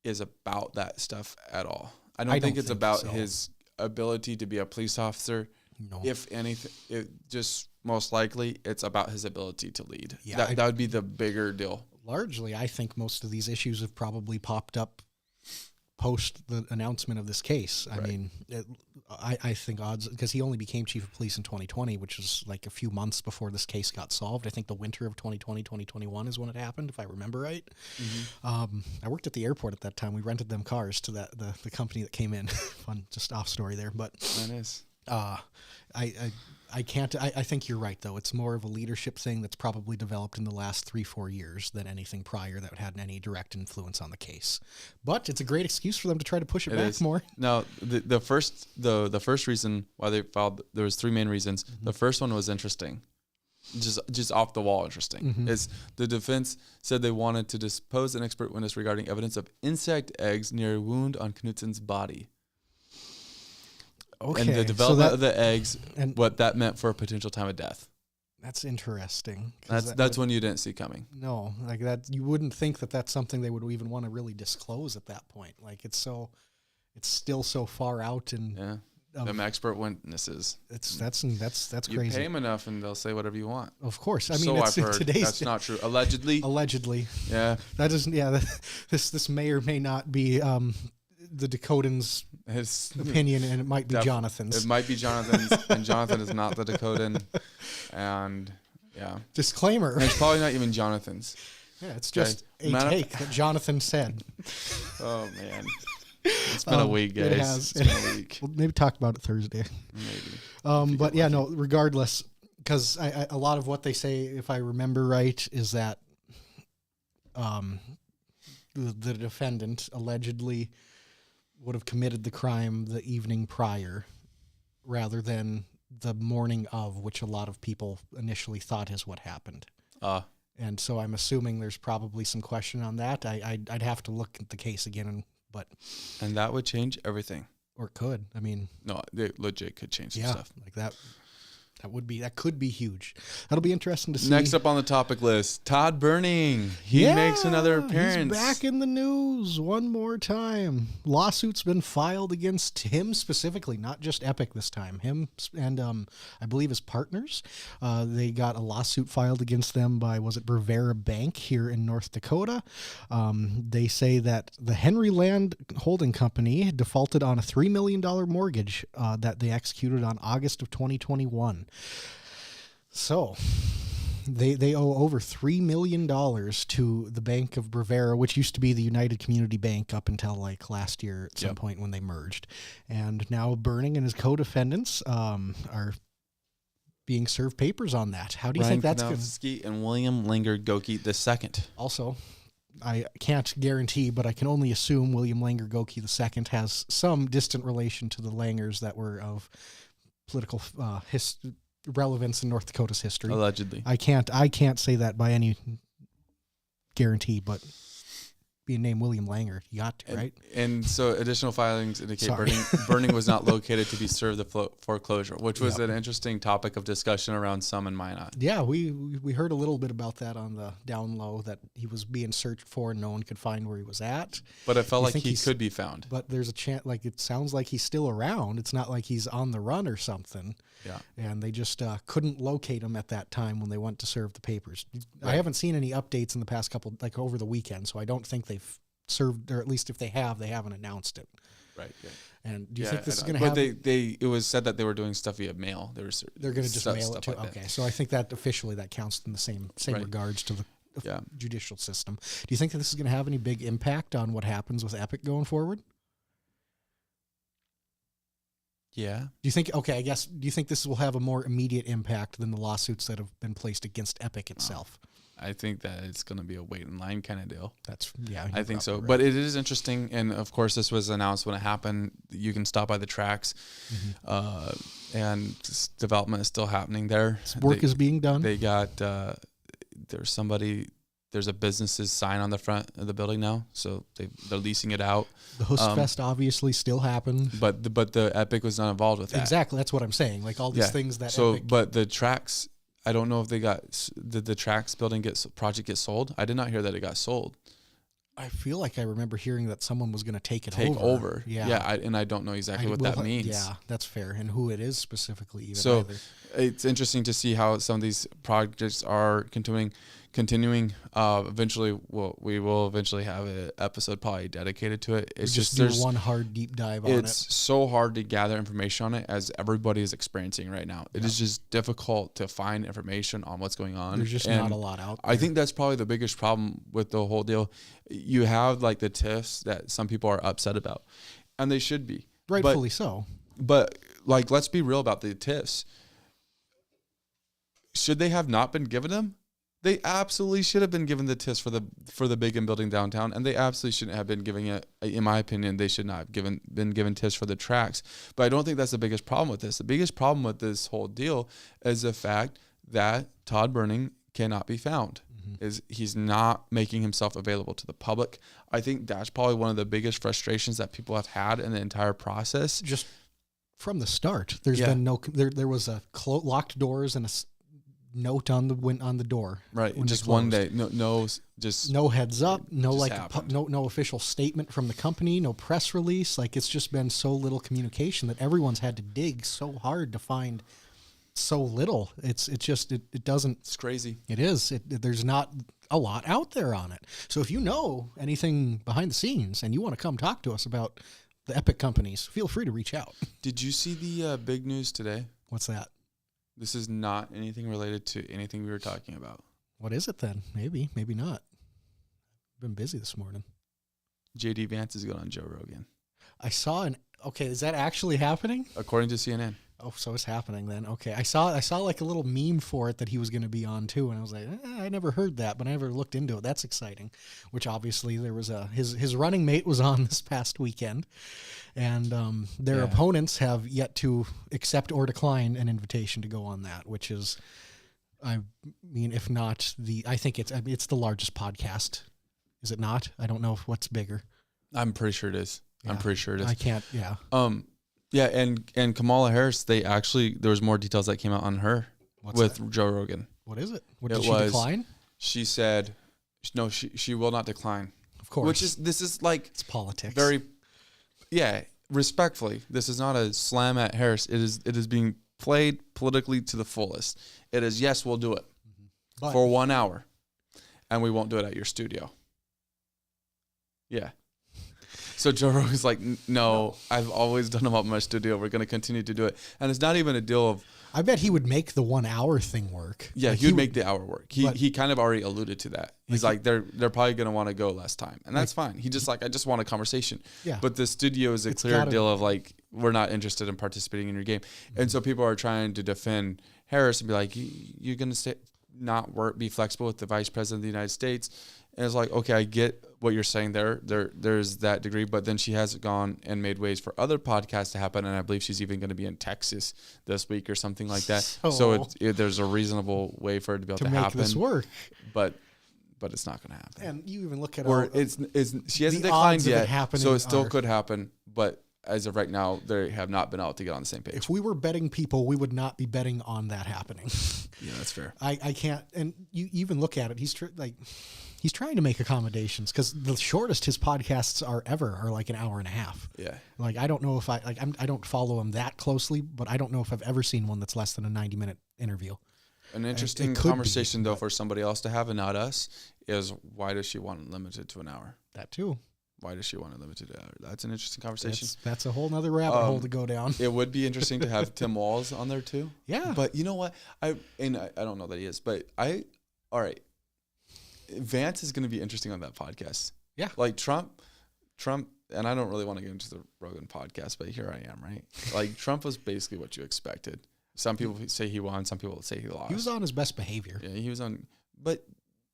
is about that stuff at all. I don't think it's about his ability to be a police officer. No. If anything, it just most likely it's about his ability to lead. Yeah, that would be the bigger deal. Largely, I think most of these issues have probably popped up post the announcement of this case. I mean, I think odds, because he only became chief of police in 2020, which was like a few months before this case got solved. I think the winter of 2020, 2021 is when it happened, if I remember right. Mm-hmm. I worked at the airport at that time. We rented them cars to the company that came in. Fun, just off story there. But that is. I think you're right, though. It's more of a leadership thing that's probably developed in the last 3-4 years than anything prior that had any direct influence on the case. But it's a great excuse for them to try to push it back more. No, the first reason why they filed, there was 3 main reasons. Mm-hmm. The first one was interesting, just off the wall interesting. Mm-hmm. Is the defense said they wanted to depose an expert witness regarding evidence of insect eggs near a wound on Knutson's body. Okay, and the development of the eggs, and what that meant for a potential time of death. That's interesting. That's one you didn't see coming. No, like that, you wouldn't think that that's something they would even want to really disclose at that point. Like it's still so far out, and them expert witnesses. That's crazy. You pay them enough, and they'll say whatever you want. Of course, I mean, so I've heard. That's not true. Allegedly. Yeah. That isn't. Yeah. This may or may not be. The Dakotan's opinion, and it might be Jonathan's. It might be Jonathan's, and Jonathan is not the Dakotan. And disclaimer. And it's probably not even Jonathan's. Yeah, it's just a take that Jonathan said. Oh man, it's been a week, guys. It has. It's been a week. We'll maybe talk about it Thursday. Maybe. But yeah, no. Regardless, because a lot of what they say, if I remember right, is that the defendant allegedly would have committed the crime the evening prior rather than the morning of, which a lot of people initially thought is what happened. And so I'm assuming there's probably some question on that. I'd have to look at the case again, and that would change everything. Or it could. I mean, no, it legit could change some stuff. Like that. That could be huge. That'll be interesting to see. Next up on the topic list, Todd Berning. He makes another appearance. He's back in the news one more time. Lawsuit's been filed against him specifically, not just Epic this time. Him and I believe his partners. They got a lawsuit filed against them by, was it Brevera Bank here in North Dakota? They say that the Henry Land Holding Company defaulted on a $3 million mortgage that they executed on August of 2021. So they owe over $3 million to the Bank of Brevera, which used to be the United Community Bank up until like last year at some point when they merged. And now Berning and his co-defendants are being served papers on that. How do you think that's going to... and William Langer Goki II. Also, I can't guarantee, but I can only assume William Langer Goki II has some distant relation to the Langers that were of political relevance in North Dakota's history. Allegedly. I can't say that by any guarantee, but being named William Langer, you got to, right? And so additional filings indicate Berning was not located to be served the foreclosure, which was an interesting topic of discussion around some in Minot. Yeah, we heard a little bit about that on the down low, that he was being searched for and no one could find where he was at. But it felt like he could be found. But there's a chance, like it sounds like he's still around. It's not like he's on the run or something. Yeah. And they just couldn't locate him at that time when they went to serve the papers. Right. I haven't seen any updates in the past couple, like over the weekend, so I don't think they've served, or at least if they have, they haven't announced it. Right. Yeah. And do you think this is going to happen? But it was said that they were doing stuff via mail. They're going to just mail it to. Like okay, so I think that officially that counts in the same regards to the judicial system. Do you think that this is going to have any big impact on what happens with Epic going forward? Yeah. Do you think? Okay, I guess. Do you think this will have a more immediate impact than the lawsuits that have been placed against Epic itself? I think that it's going to be a wait in line kind of deal. I think so. Right. But it is interesting, and of course, this was announced when it happened. You can stop by the tracks, and development is still happening there. Work is being done. They got there's a business's sign on the front of the building now, so they're leasing it out. The Husk Fest obviously still happened, but the Epic was not involved with that. Exactly, that's what I'm saying. Like all these things that. So, Epic, but the tracks, I don't know if did the tracks building project get sold? I did not hear that it got sold. I feel like I remember hearing that someone was going to take over. Yeah. I don't know exactly what that means. Yeah, that's fair, and who it is specifically. Even so, either. It's interesting to see how some of these projects are continuing. Eventually, we will eventually have an episode probably dedicated to it. It's just do one hard deep dive on it. It's so hard to gather information on it, as everybody is experiencing right now. It is just difficult to find information on what's going on. There's just not a lot out there. I think that's probably the biggest problem with the whole deal. You have like the TIFs that some people are upset about, and they should be. Rightfully so. But like, let's be real about the TIFs. Should they have not been given them? They absolutely should have been given the TIFs for the big and building downtown, and they absolutely shouldn't have been giving it. In my opinion, they should not have been given TIFs for the tracks. But I don't think that's the biggest problem with this. The biggest problem with this whole deal is the fact that Todd Burning cannot be found. Is he's not making himself available to the public. I think that's probably one of the biggest frustrations that people have had in the entire process. Just from the start, there's been no. There was a locked doors and a note on the door. Right. Just one day. No heads up. No official statement from the company. No press release. Like, it's just been so little communication that everyone's had to dig so hard to find so little. It doesn't. It's crazy. It is. There's not a lot out there on it. So if you know anything behind the scenes and you want to come talk to us about the Epic companies, feel free to reach out. Did you see the big news today? What's that? This is not anything related to anything we were talking about. What is it then? Maybe not. I've been busy this morning. J.D. Vance is going on Joe Rogan. I saw okay, is that actually happening? According to CNN. Oh, so it's happening then. Okay. I saw like a little meme for it that he was going to be on too, and I was like, I never heard that, but I never looked into it. That's exciting. Which obviously there was his running mate was on this past weekend, and their opponents have yet to accept or decline an invitation to go on that, which is, I mean, if not I think it's the largest podcast. Is it not? I don't know what's bigger. I'm pretty sure it is. Yeah. I'm pretty sure it is. I can't. Yeah. Yeah, and Kamala Harris, there was more details that came out on her Joe Rogan. What is it? Did she decline? She said, no, she will not decline. Of course. This is like, it's politics. Respectfully, this is not a slam at Harris. It is being played politically to the fullest. It is, yes, we'll do it for 1 hour, and we won't do it at your studio. Yeah. So Joe Rogan's like, no, I've always done about my studio. We're going to continue to do it. And it's not even a deal of. I bet he would make the 1 hour thing work. Yeah, like he would make the hour work. but- He kind of already alluded to that. He's like they're probably going to want to go less time. And that's fine. He just like, I just want a conversation. Yeah. But the studio is a clear deal of like, we're not interested in participating in your game. And so people are trying to defend Harris and be like, you're going to be flexible with the vice president of the United States. And it's like, okay, I get what you're saying there's that degree, but then she has gone and made ways for other podcasts to happen. And I believe she's even going to be in Texas this week or something like that. So there's a reasonable way for it to be able to make happen. this work. But it's not going to happen. And you even look at she hasn't declined yet, so it still could happen. But as of right now, they have not been able to get on the same page. If we were betting people, we would not be betting on that happening. Yeah, that's fair. I can't. And you even look at it. He's trying to make accommodations because the shortest his podcasts are like an hour and a half. Yeah. Like I don't know if I don't follow him that closely, but I don't know if I've ever seen one that's less than a 90-minute interview. An interesting conversation though for somebody else to have and not us is why does she want it limited to an hour? That too. Why does she want it limited to an hour? That's an interesting conversation. That's a whole nother rabbit hole to go down. It would be interesting to have Tim Walz on there too. Yeah. But you know what? I don't know that he is, but all right. Vance is going to be interesting on that podcast. Yeah. Like Trump, and I don't really want to get into the Rogan podcast, but here I am, right? Like Trump was basically what you expected. Some people say he won, some people say he lost. He was on his best behavior. Yeah, he was on, but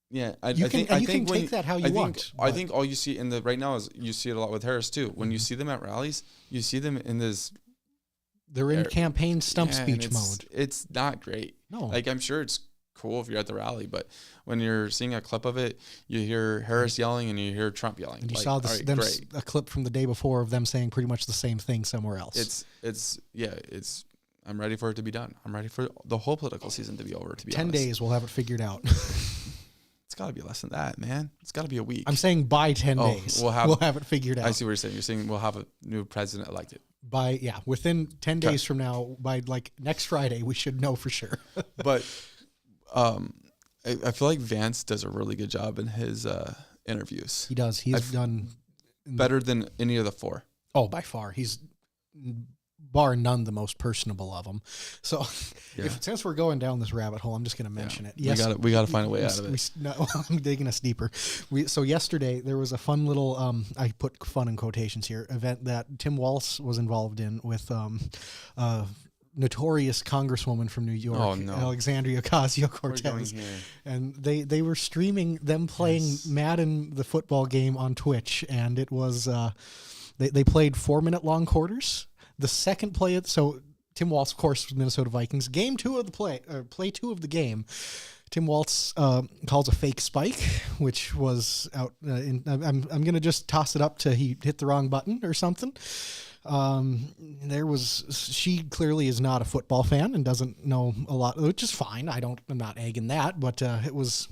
yeah, I you think can take that how you want. I think all you see right now is you see it a lot with Harris too. When you see them at rallies, you see them in this. They're in campaign stump speech mode. It's not great. No, like I'm sure it's cool if you're at the rally, but when you're seeing a clip of it, you hear Harris yelling and you hear Trump yelling. And you saw a clip from the day before of them saying pretty much the same thing somewhere else. I'm ready for it to be done. I'm ready for the whole political season to be over, to be 10 honest. days, we'll have it figured out. It's got to be less than that, man. It's got to be a week. I'm saying by 10 days, we'll have it figured out. I see what you're saying. You're saying we'll have a new president elected. Within 10 days from now, by like next Friday, we should know for sure. But I feel like Vance does a really good job in his interviews. He does. He's done better than any of the four. Oh, by far. He's bar none the most personable of them. So since we're going down this rabbit hole, I'm just going to mention it. Yes, we got to find a way out of it. I'm digging us deeper. So yesterday there was a fun little, I put fun in quotations here, event that Tim Walz was involved in with notorious congresswoman from New York, Alexandria Ocasio-Cortez. And they were streaming them playing Madden, the football game, on Twitch. And it was, they played 4-minute long quarters. The second play, so Tim Walz, of course, was Minnesota Vikings. Game 2 of the play 2 of the game, Tim Walz calls a fake spike, which was out. I'm going to just toss it up to he hit the wrong button or something. She clearly is not a football fan and doesn't know a lot, which is fine. I'm not egging that, but it was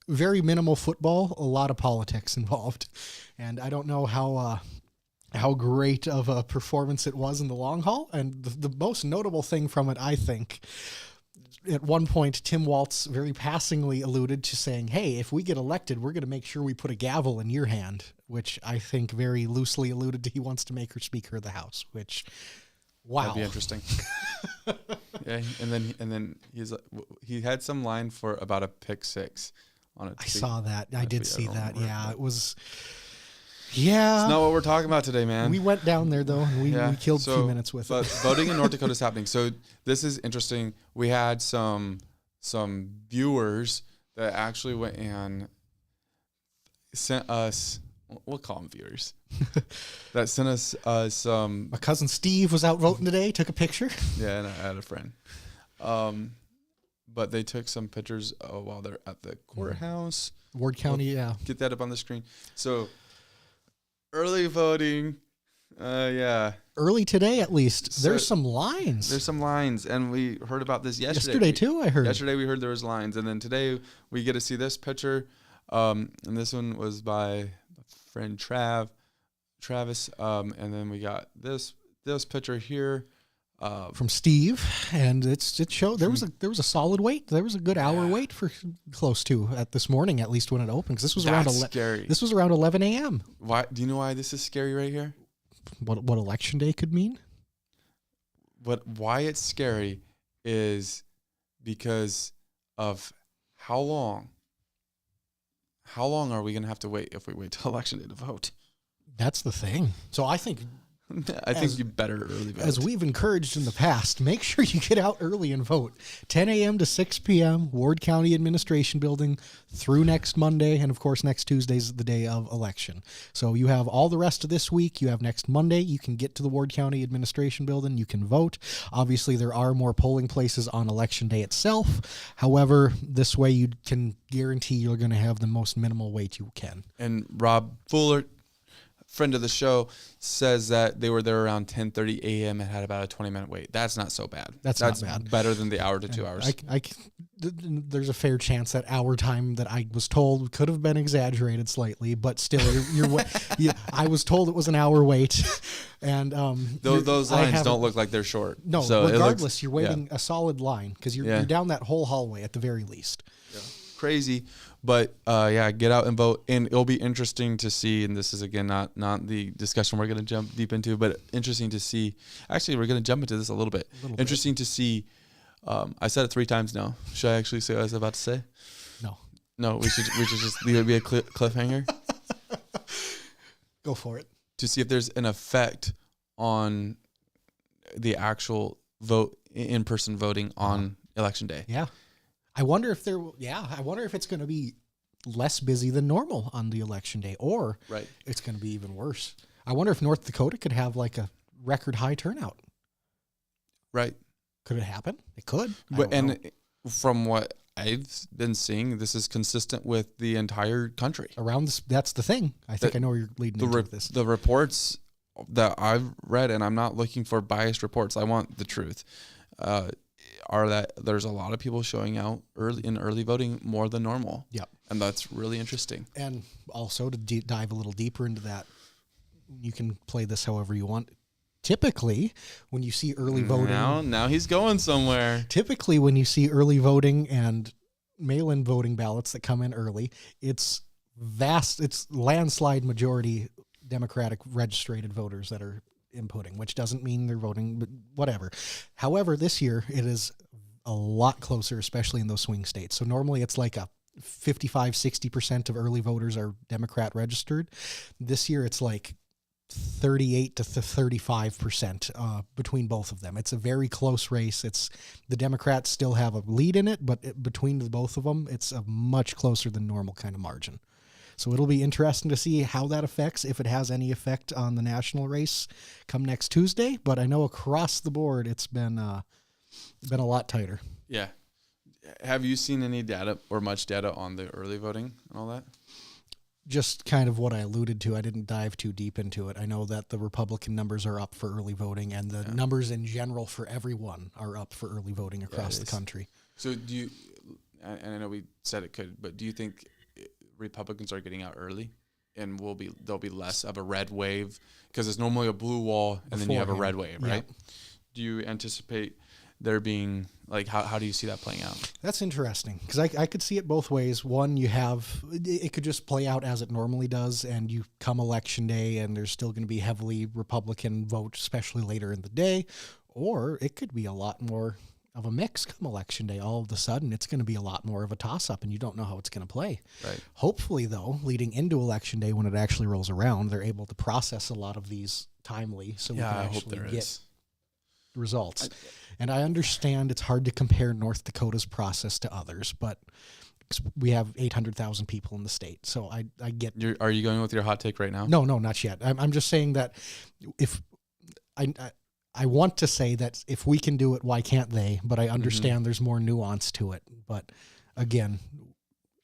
very minimal football, a lot of politics involved. And I don't know how great of a performance it was in the long haul. And the most notable thing from it, I think, at one point, Tim Walz very passingly alluded to saying, hey, if we get elected, we're going to make sure we put a gavel in your hand, which I think very loosely alluded to he wants to make her Speaker of the House, which, wow. That'd be interesting. Yeah, and then he had some line about a pick six on it. I saw that. I did see that. Yeah, it was... Yeah. It's not what we're talking about today, man. We went down there, though, and we killed a few minutes with it. Voting in North Dakota is happening. So this is interesting. We had some viewers that actually went and sent us, we'll call them viewers, that sent us some. My cousin Steve was out voting today, took a picture. Yeah, and I had a friend. But they took some pictures while they're at the courthouse. Ward County, Get that up on the screen. So... early voting, early today at least. There's some lines. There's some lines, and we heard about this yesterday. I heard. Yesterday we heard there was lines, and then today we get to see this picture, and this one was by friend Travis, and then we got this picture here. from Steve, and it showed there was a solid wait. There was a good hour wait for close to at this morning, at least when it opened, because this was scary. This was around 11 a.m. Why? Do you know why this is scary right here? What election day could mean? Why it's scary is because of how long are we going to have to wait if we wait till election day to vote? That's the thing. So I think you better early vote. As we've encouraged in the past, make sure you get out early and vote. 10 a.m. to 6 p.m., Ward County Administration Building through next Monday. And, of course, next Tuesday is the day of election. So you have all the rest of this week. You have next Monday. You can get to the Ward County Administration Building. You can vote. Obviously, there are more polling places on Election Day itself. However, this way you can guarantee you're going to have the most minimal wait you can. And Rob Fuller, friend of the show, says that they were there around 10:30 a.m. and had about a 20-minute wait. That's not so bad. That's not bad. Better than the hour to 2 hours. There's a fair chance that hour time that I was told could have been exaggerated slightly, but still, I was told it was an hour wait, and those lines don't look like they're short. No, so regardless, you're waiting a solid line because you're down that whole hallway at the very least. Yeah. Crazy. But get out and vote, and it'll be interesting to see. And this is again not the discussion we're going to jump deep into, but interesting to see. Actually, we're going to jump into this a little bit. Interesting to see. I said it 3 times now. Should I actually say what I was about to say? No. We should just leave it be a cliffhanger. Go for it. To see if there's an effect on the actual vote, in-person voting on election day. Yeah. I wonder if it's going to be less busy than normal on the election day, or it's going to be even worse. I wonder if North Dakota could have like a record high turnout. Right. Could it happen? It could. From what I've been seeing, this is consistent with the entire country. That's the thing. I think I know where you're leading into this. The reports that I've read, and I'm not looking for biased reports, I want the truth, are that there's a lot of people showing out early voting more than normal. Yep. And that's really interesting. And also to dive a little deeper into that, you can play this however you want. Typically, when you see early voting... Now he's going somewhere. Typically, when you see early voting and mail-in voting ballots that come in early, it's landslide majority Democratic registered voters that are inputting, which doesn't mean they're voting, but whatever. However, this year it is a lot closer, especially in those swing states. So normally it's like a 55-60% of early voters are Democrat registered. This year it's like 38 to 35% between both of them. It's a very close race. The Democrats still have a lead in it, but between the both of them, it's a much closer than normal kind of margin. So it'll be interesting to see how that affects, if it has any effect on the national race come next Tuesday. But I know across the board, it's been a lot tighter. Yeah. Have you seen any data or much data on the early voting and all that? Just kind of what I alluded to. I didn't dive too deep into it. I know that the Republican numbers are up for early voting, and the numbers in general for everyone are up for early voting across the country. So do you, and I know we said it could, but do you think Republicans are getting out early and there'll be less of a red wave, because it's normally a blue wall and then you have a red wave, right? Yeah. Do you anticipate there being, like, how do you see that playing out? That's interesting, because I could see it both ways. One, it could just play out as it normally does, and you come election day and there's still going to be heavily Republican vote, especially later in the day. Or it could be a lot more of a mix come election day. All of a sudden, it's going to be a lot more of a toss-up, and you don't know how it's going to play. Right. Hopefully, though, leading into election day, when it actually rolls around, they're able to process a lot of these timely, so we can actually get results. And I understand it's hard to compare North Dakota's process to others, but we have 800,000 people in the state, so I get. Are you going with your hot take right now? No, not yet. I'm just saying that if I want to say that if we can do it, why can't they? But I understand there's more nuance to it. But again,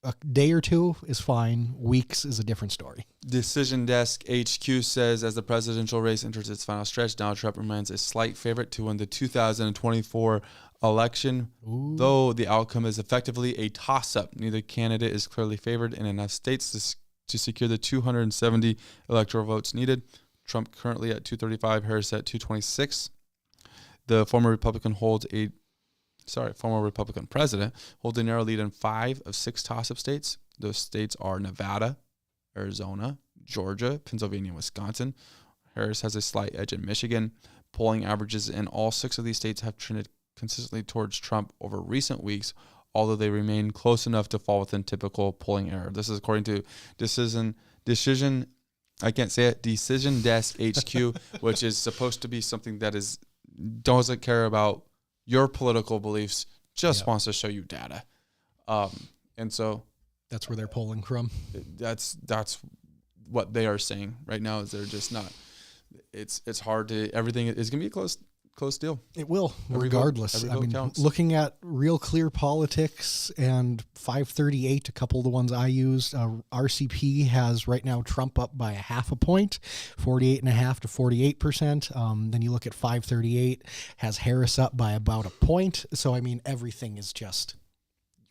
a day or two is fine. Weeks is a different story. Decision Desk HQ says, as the presidential race enters its final stretch, Donald Trump remains a slight favorite to win the 2024 election. Ooh. Though the outcome is effectively a toss-up, neither candidate is clearly favored in enough states to secure the 270 electoral votes needed. Trump currently at 235, Harris at 226. The former Republican president holds a narrow lead in 5 of 6 toss-up states. Those states are Nevada, Arizona, Georgia, Pennsylvania, and Wisconsin. Harris has a slight edge in Michigan. Polling averages in all 6 of these states have trended consistently towards Trump over recent weeks, although they remain close enough to fall within typical polling error. This is according to Decision Desk HQ, which is supposed to be something that doesn't care about your political beliefs, just wants to show you data. And so that's where they're polling from. That's what they are saying right now, is they're just not. It's hard to. Everything is going to be a close deal. It will, regardless. Every vote counts. Looking at Real Clear Politics and 538, a couple of the ones I used, RCP has right now Trump up by 0.5 point, 48.5% to 48%. Then you look at 538, has Harris up by about 1 point. So, I mean, everything is just,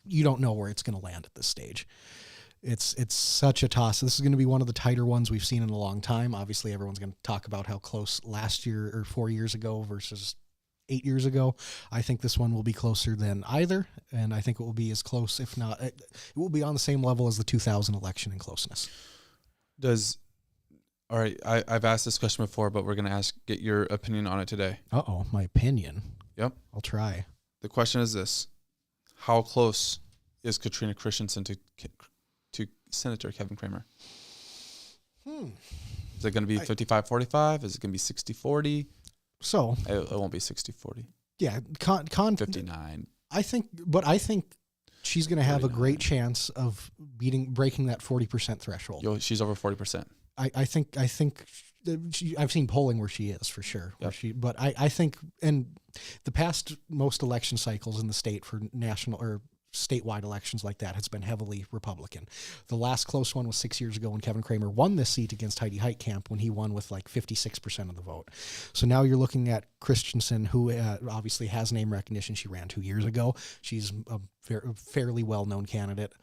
you don't know where it's going to land at this stage. It's such a toss. This is going to be one of the tighter ones we've seen in a long time. Obviously, everyone's going to talk about how close last year or 4 years ago versus 8 years ago. I think this one will be closer than either, and I think it will be as close, if not, it will be on the same level as the 2000 election in closeness. All right, I've asked this question before, but we're going to get your opinion on it today. My opinion. Yep. I'll try. The question is this: how close is Katrina Christensen to Senator Kevin Cramer? Is it going to be 55-45? Is it going to be 60-40? So it won't be 60-40. Yeah, 59. I think she's going to have 49. A great chance of breaking that 40% threshold. She's over 40%. I think I've seen polling where she is for sure. Yep. But I think, and the past most election cycles in the state for national or statewide elections like that has been heavily Republican. The last close one was 6 years ago when Kevin Cramer won this seat against Heidi Heitkamp, when he won with like 56% of the vote. So now you're looking at Christensen, who obviously has name recognition. She ran 2 years ago. She's a fairly well-known candidate.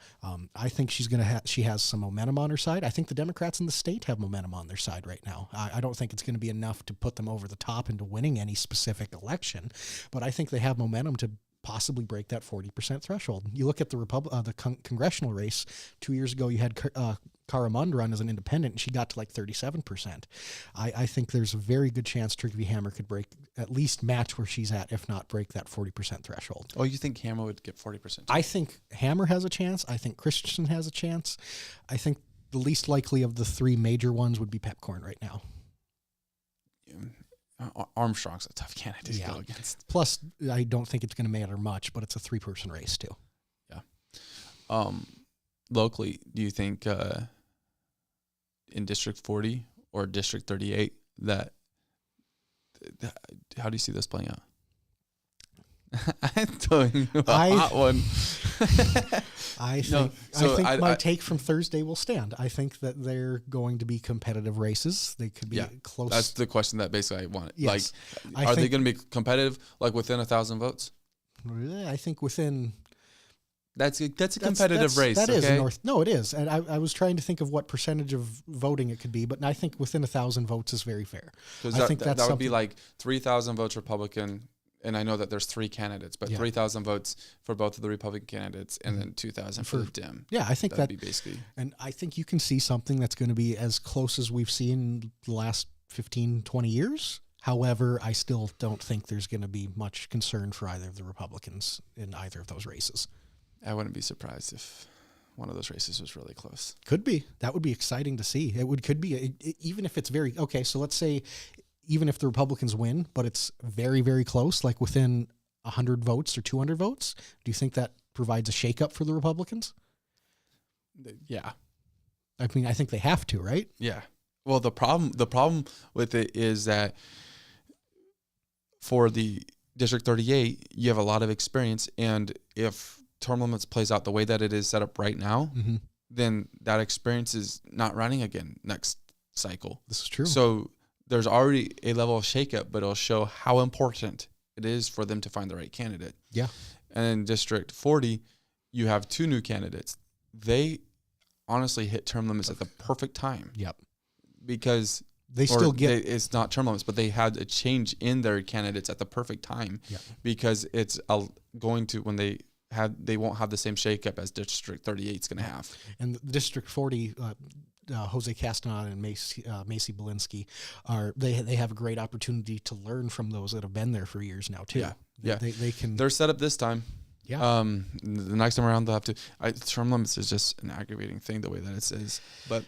I think she has some momentum on her side. I think the Democrats in the state have momentum on their side right now. I don't think it's going to be enough to put them over the top into winning any specific election, but I think they have momentum to possibly break that 40% threshold. You look at the congressional race 2 years ago. You had Cara Mund run as an independent, and she got to like 37%. I think there's a very good chance Trygve Hammer could at least match where she's at, if not break that 40% threshold. Oh, you think Hammer would get 40%? I think Hammer has a chance. I think Christensen has a chance. I think the least likely of the 3 major ones would be Pepcorn right now. Armstrong's a tough candidate to go against. Plus, I don't think it's going to matter much, but it's a 3-person race too. Yeah. Locally, do you think in District 40 or District 38 how do you see this playing out? I'm telling you a hot one. I think my take from Thursday will stand. I think that they're going to be competitive races. They could be close. That's the question that basically I want. Yes. Like, are they going to be competitive, like within 1,000 votes? I think within. That's a competitive race. That okay? is No, it is. And I was trying to think of what percentage of voting it could be, but I think within 1,000 votes is very fair. I think that would be like 3,000 votes Republican. And I know that there's 3 candidates, but 3,000 votes for both of the Republican candidates, and then 2,000 for the Dem. Yeah, I think that'd be basically. And I think you can see something that's going to be as close as we've seen the last 15, 20 years. However, I still don't think there's going to be much concern for either of the Republicans in either of those races. I wouldn't be surprised if one of those races was really close. Could be. That would be exciting to see. Could be, even if it's so let's say, even if the Republicans win, but it's very, very close, like within 100 votes or 200 votes, do you think that provides a shakeup for the Republicans? Yeah. I mean, I think they have to, right? Yeah. Well, the problem with it is that for the District 38, you have a lot of experience, and if term limits plays out the way that it is set up right now, then that experience is not running again next cycle. This is true. So there's already a level of shakeup, but it'll show how important it is for them to find the right candidate. Yeah. And in District 40, you have 2 new candidates. They honestly hit term limits at the perfect time. Yep. Because They still get... it's not term limits, but they had a change in their candidates at the perfect time because it's going to, when they won't have the same shakeup as District 38 is going to have. And District 40, Jose Castaneda and Macy Belinsky they have a great opportunity to learn from those that have been there for years now too. Yeah. They can. They're set up this time. Yeah. The next time around they'll have to. Term limits is just an aggravating thing the way that it is, but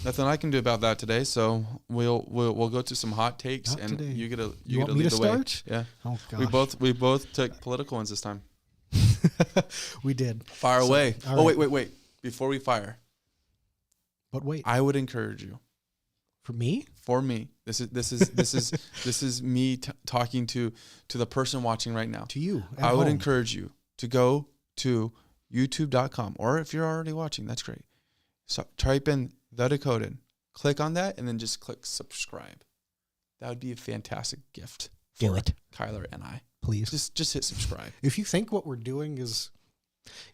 nothing I can do about that today. So we'll go to some hot takes, Not and today. you get to want me lead to the way. start? Yeah. Oh gosh. We both took political ones this time. We did. Fire away. all right. Wait. Before we fire, But wait, I would encourage you. for me? For me, this is me talking to the person watching right now. To you. I would encourage you to go to youtube.com, or if you're already watching, that's great. So type in The Decoded, click on that, and then just click subscribe. That would be a fantastic gift Do for it. Kyler and I. Please. Just hit subscribe. If you think what we're doing is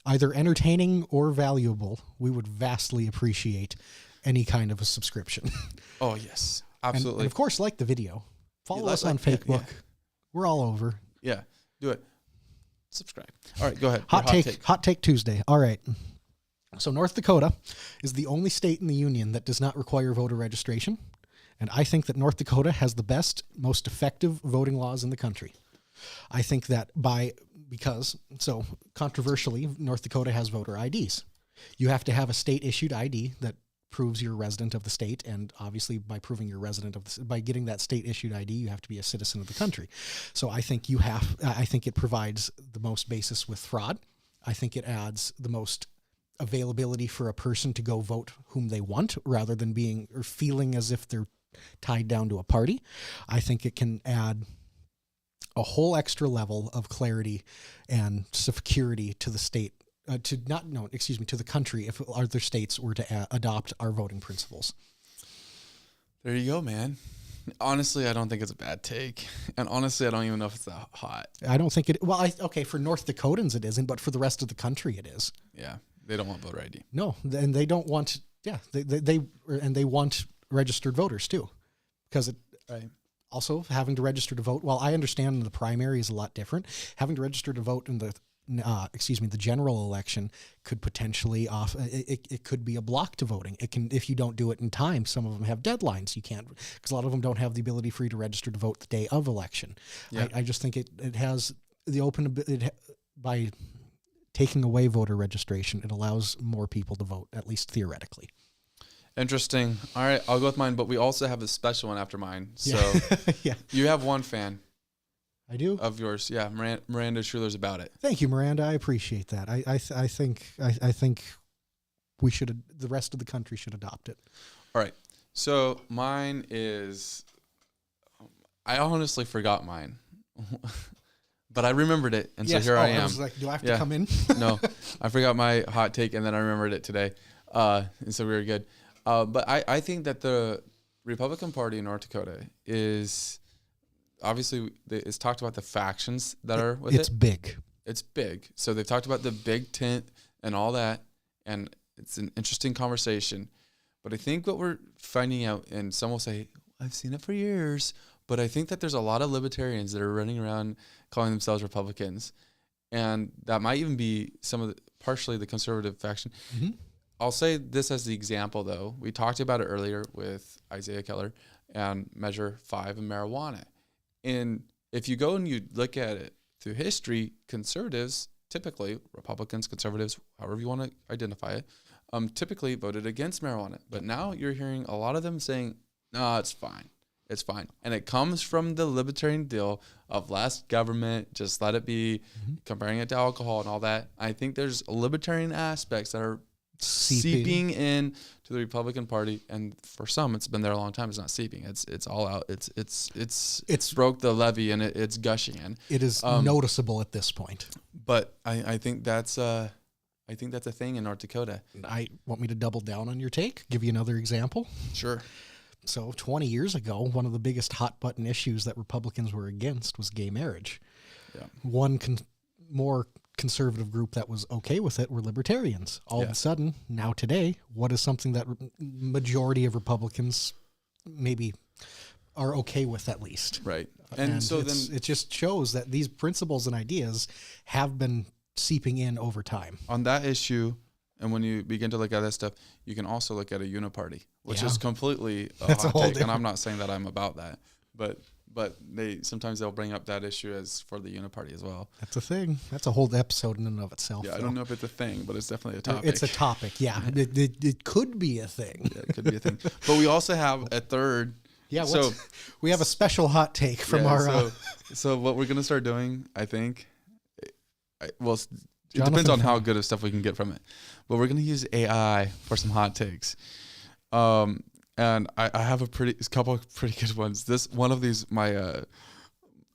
either entertaining or valuable, we would vastly appreciate any kind of a subscription. Oh yes, And absolutely. of course, like the video. Follow Yeah, us on yeah, Facebook. yeah. We're all over. Yeah, do it. Subscribe. All right, go ahead. Hot Your take. Hot take Tuesday. All right. So North Dakota is the only state in the union that does not require voter registration. And I think that North Dakota has the best, most effective voting laws in the country. I think that so controversially, North Dakota has voter IDs. You have to have a state issued ID that proves you're a resident of the state. And obviously by proving you're a resident by getting that state issued ID, you have to be a citizen of the country. So I think I think it provides the most basis with fraud. I think it adds the most availability for a person to go vote whom they want rather than feeling as if they're tied down to a party. I think it can add a whole extra level of clarity and security to the state, to the country if other states were to adopt our voting principles. There you go, man. Honestly, I don't think it's a bad take. And honestly, I don't even know if it's that hot. I don't think it, for North Dakotans it isn't, but for the rest of the country it is. Yeah, they don't want voter ID. No, and they don't want, they want registered voters too. Because also having to register to vote, while I understand the primary is a lot different, having to register to vote in the general election could potentially it could be a block to voting. It can, if you don't do it in time. Some of them have deadlines. You can't, because a lot of them don't have the ability for you to register to vote the day of election. Yeah. I just think it has the by taking away voter registration, it allows more people to vote, at least theoretically. Interesting. All right, I'll go with mine, but we also have a special one after mine. So yeah. You have one fan. I do? Of yours, yeah. Miranda Schuler's about it. Thank you, Miranda. I appreciate that. I think we should, the rest of the country should adopt it. All right. So mine is, I honestly forgot mine, but I remembered it, and so here I am. I was like, do I have to come in? No, I forgot my hot take, and then I remembered it today, and so we were good. But I think that the Republican Party in North Dakota is obviously it's talked about the factions that are with it. It's big. It's big. So they've talked about the big tent and all that, and it's an interesting conversation. But I think what we're finding out, and some will say, I've seen it for years, but I think that there's a lot of libertarians that are running around calling themselves Republicans, and that might even be partially the conservative faction. Mm-hmm. I'll say this as the example, though. We talked about it earlier with Isaiah Keller and Measure 5 and marijuana. And if you go and you look at it through history, conservatives, typically, Republicans, conservatives, however you want to identify it, typically voted against marijuana. But now you're hearing a lot of them saying, no, it's fine. It's fine. And it comes from the libertarian deal of less government, just let it be, comparing it to alcohol and all that. I think there's libertarian aspects that are seeping in to the Republican Party, and for some it's been there a long time. It's not seeping, it's all out. It's broke the levee and it's gushing in. It is noticeable at this point. But I think that's a thing in North Dakota. I want me to double down on your take, give you another example. Sure. So 20 years ago, one of the biggest hot button issues that Republicans were against was gay marriage. Yeah. One more conservative group that was okay with it were libertarians. All of a sudden, now today, what is something that majority of Republicans maybe are okay with at least. Right. And so then it just shows that these principles and ideas have been seeping in over time. On that issue, and when you begin to look at that stuff, you can also look at a uniparty, which is completely That's hot a whole take. And different- I'm not saying that I'm about that, but they'll bring up that issue as for the uniparty as well. That's a thing. That's a whole episode in and of itself. Yeah, I don't know if it's a thing, but it's definitely a topic. It's a topic. Yeah, it could be a thing. Yeah, it could be a thing. But we also have a third. Yeah. So we have a special hot take from our. So what we're gonna start doing, I think, it depends Jonathan on how good of stuff we can get from it. But we're gonna use AI for some hot takes. And I have a couple of pretty good ones. One of these, I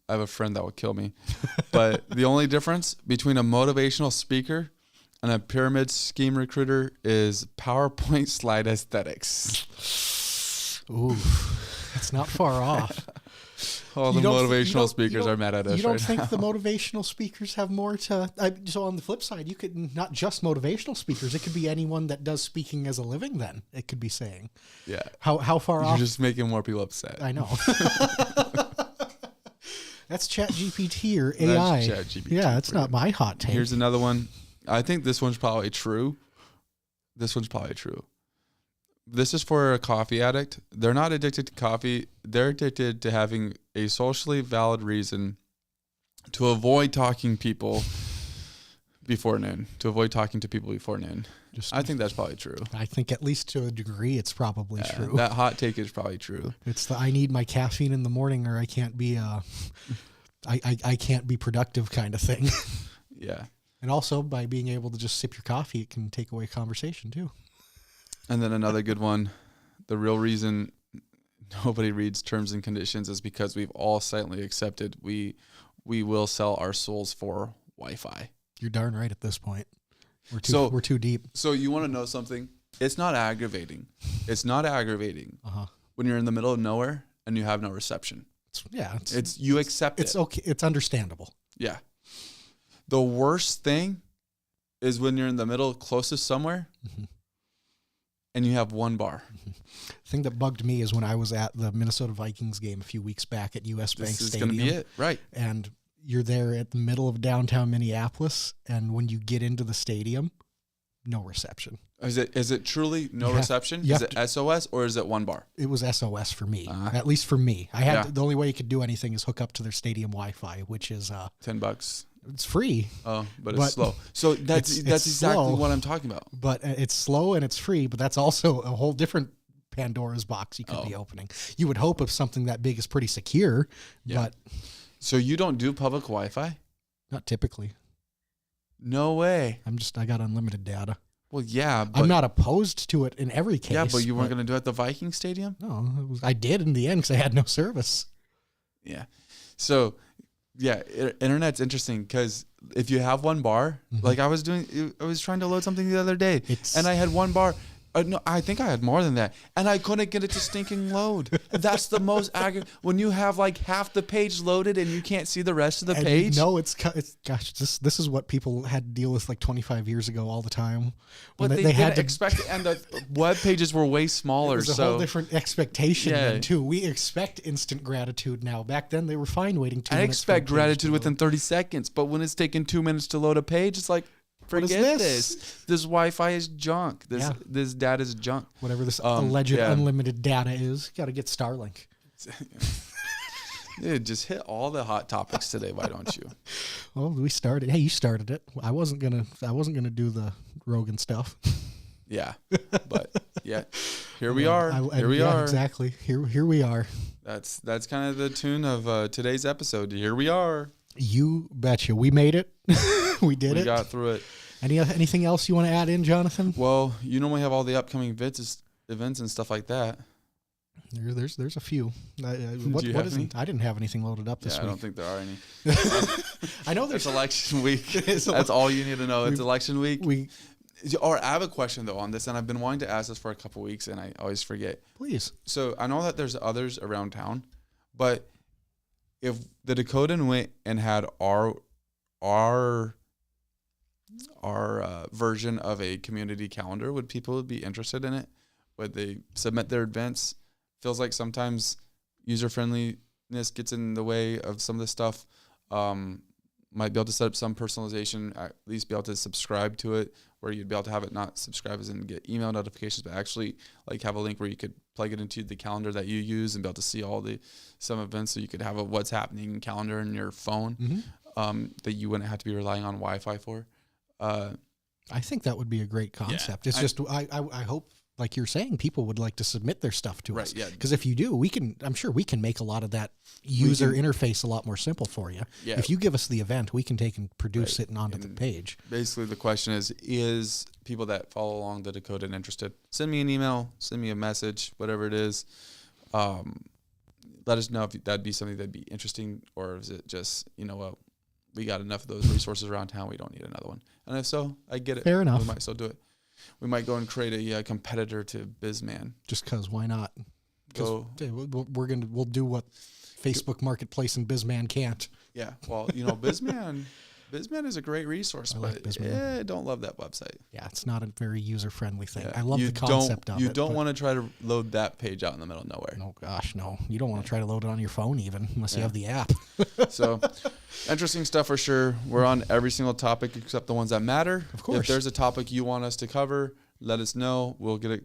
have a friend that will kill me. But the only difference between a motivational speaker and a pyramid scheme recruiter is PowerPoint slide aesthetics. Ooh, that's not far off. All the motivational speakers are mad at us. You don't right think now. the motivational speakers have more to? So on the flip side, you could not just motivational speakers. It could be anyone that does speaking as a living. Then it could be saying, Yeah. how far You're off? just making more people upset. I know. That's ChatGPT or AI. That's ChatGPT Yeah, it's for not you. my hot take. Here's another one. I think this one's probably true. This is for a coffee addict. They're not addicted to coffee. They're addicted to having a socially valid reason to avoid talking people before noon. I think that's probably true. I think at least to a degree, it's probably true. That hot take is probably true. It's I need my caffeine in the morning, or I can't be I can't be productive kind of thing. Yeah. And also by being able to just sip your coffee, it can take away conversation too. And then another good one. The real reason nobody reads terms and conditions is because we've all silently accepted we will sell our souls for Wi-Fi. You're darn right at this point. We're too deep. So you want to know something? It's not aggravating. When you're in the middle of nowhere and you have no reception. It's You accept it. It's okay. It's understandable. Yeah. The worst thing is when you're in the middle, closest somewhere, and you have one bar. The thing that bugged me is when I was at the Minnesota Vikings game a few weeks back at US Bank Stadium. This is going to be it, right? And you're there at the middle of downtown Minneapolis, and when you get into the stadium, no reception. Is it truly no reception? you Is have it SOS or is it one bar? It was SOS for me, at least for me. I had the only way you could do anything is hook up to their stadium Wi-Fi, which is $10. it's free. Oh, but it's slow. So that's exactly slow, what I'm talking about. But it's slow and it's free, but that's also a whole different Pandora's box you could be opening. You would hope if something that big is pretty secure, but So you don't do public Wi-Fi? not typically. No way. I got unlimited data. Well, yeah, but I'm not opposed to it in every case. yeah, but you weren't going to do it at the Viking Stadium? No, I did in the end because I had no service. Yeah. So, yeah, internet's interesting because if you have one bar, like I was trying to load something the other day, and I had one bar. No, I think I had more than that, and I couldn't get it to stinking load. That's the most when you have like half the page loaded and you can't see the rest of the page. No, it's gosh, this is what people had to deal with like 25 years ago all the time. But they had to expect it, and the web pages were way smaller. It was a whole different expectation then too. We expect instant gratitude now. Back then they were fine waiting 2 minutes. I expect gratitude within 30 seconds, but when it's taking 2 minutes to load a page, it's like, forget this. This Wi-Fi is junk. This data is junk. Whatever this alleged unlimited data is, got to get Starlink. Dude, just hit all the hot topics today. Why don't you? Well, we started. Hey, you started it. I wasn't gonna do the Rogan stuff. Yeah, but here we are. Here we are. Exactly. Here we are. That's kind of the tune of today's episode. Here we are. You betcha. We made it. We did it. We got through it. Anything else you want to add in, Jonathan? Well, you normally have all the upcoming events and stuff like that. There's a few. I didn't have anything loaded up this week. I don't think there are any. I know there's election week. That's all you need to know. It's election week. Or I have a question though on this, and I've been wanting to ask this for a couple weeks, and I always forget. Please. So I know that there's others around town, but if the Dakotan went and had our version of a community calendar, would people be interested in it? Would they submit their events feels like sometimes user friendliness gets in the way of some of this stuff. Might be able to set up some personalization, at least be able to subscribe to it, where you'd be able to have it not subscribe as in get email notifications, but actually like have a link where you could plug it into the calendar that you use and be able to see some events. So you could have a what's happening calendar in your phone that you wouldn't have to be relying on Wi-Fi for. I think that would be a great concept. It's just I hope, like you're saying, people would like to submit their stuff to us. Yeah. Because if you do, I'm sure we can make a lot of that user interface a lot more simple for you. Yeah. If you give us the event, we can take and produce it and onto the page. Basically, the question is people that follow along the Dakota and interested, send me an email, send me a message, whatever it is. Let us know if that'd be something that'd be interesting, or is it just, you know what, we got enough of those resources around town, we don't need another one. And if so, I get it. Fair enough. We might still do it. We might go and create a competitor to BizMan. Just because, why not? Go. We'll do what Facebook Marketplace and BizMan can't. Yeah. Well, you know, BizMan is a great resource, I but like BizMan. I don't love that website. Yeah, it's not a very user-friendly thing. Yeah. I love the concept of it. You don't want to try to load that page out in the middle of nowhere. Oh, gosh, no. You don't want to try to load it on your phone even, unless you have the app. So, interesting stuff for sure. We're on every single topic except the ones that matter. Of course. If there's a topic you want us to cover, let us know. We'll get it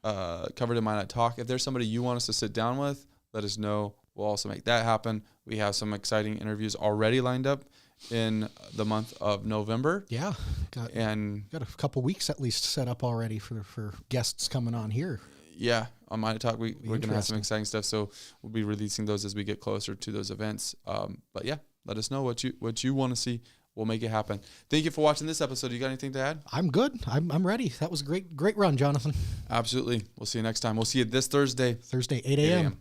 covered in Minot Talk. If there's somebody you want us to sit down with, let us know. We'll also make that happen. We have some exciting interviews already lined up in the month of November. Yeah. Got a couple weeks at least set up already for guests coming on here. Yeah, on Minot Talk, we're going to have some exciting stuff. So we'll be releasing those as we get closer to those events. But yeah, let us know what you want to see. We'll make it happen. Thank you for watching this episode. You got anything to add? I'm good. I'm ready. That was a great run, Jonathan. Absolutely. We'll see you next time. We'll see you this Thursday. 8 a.m.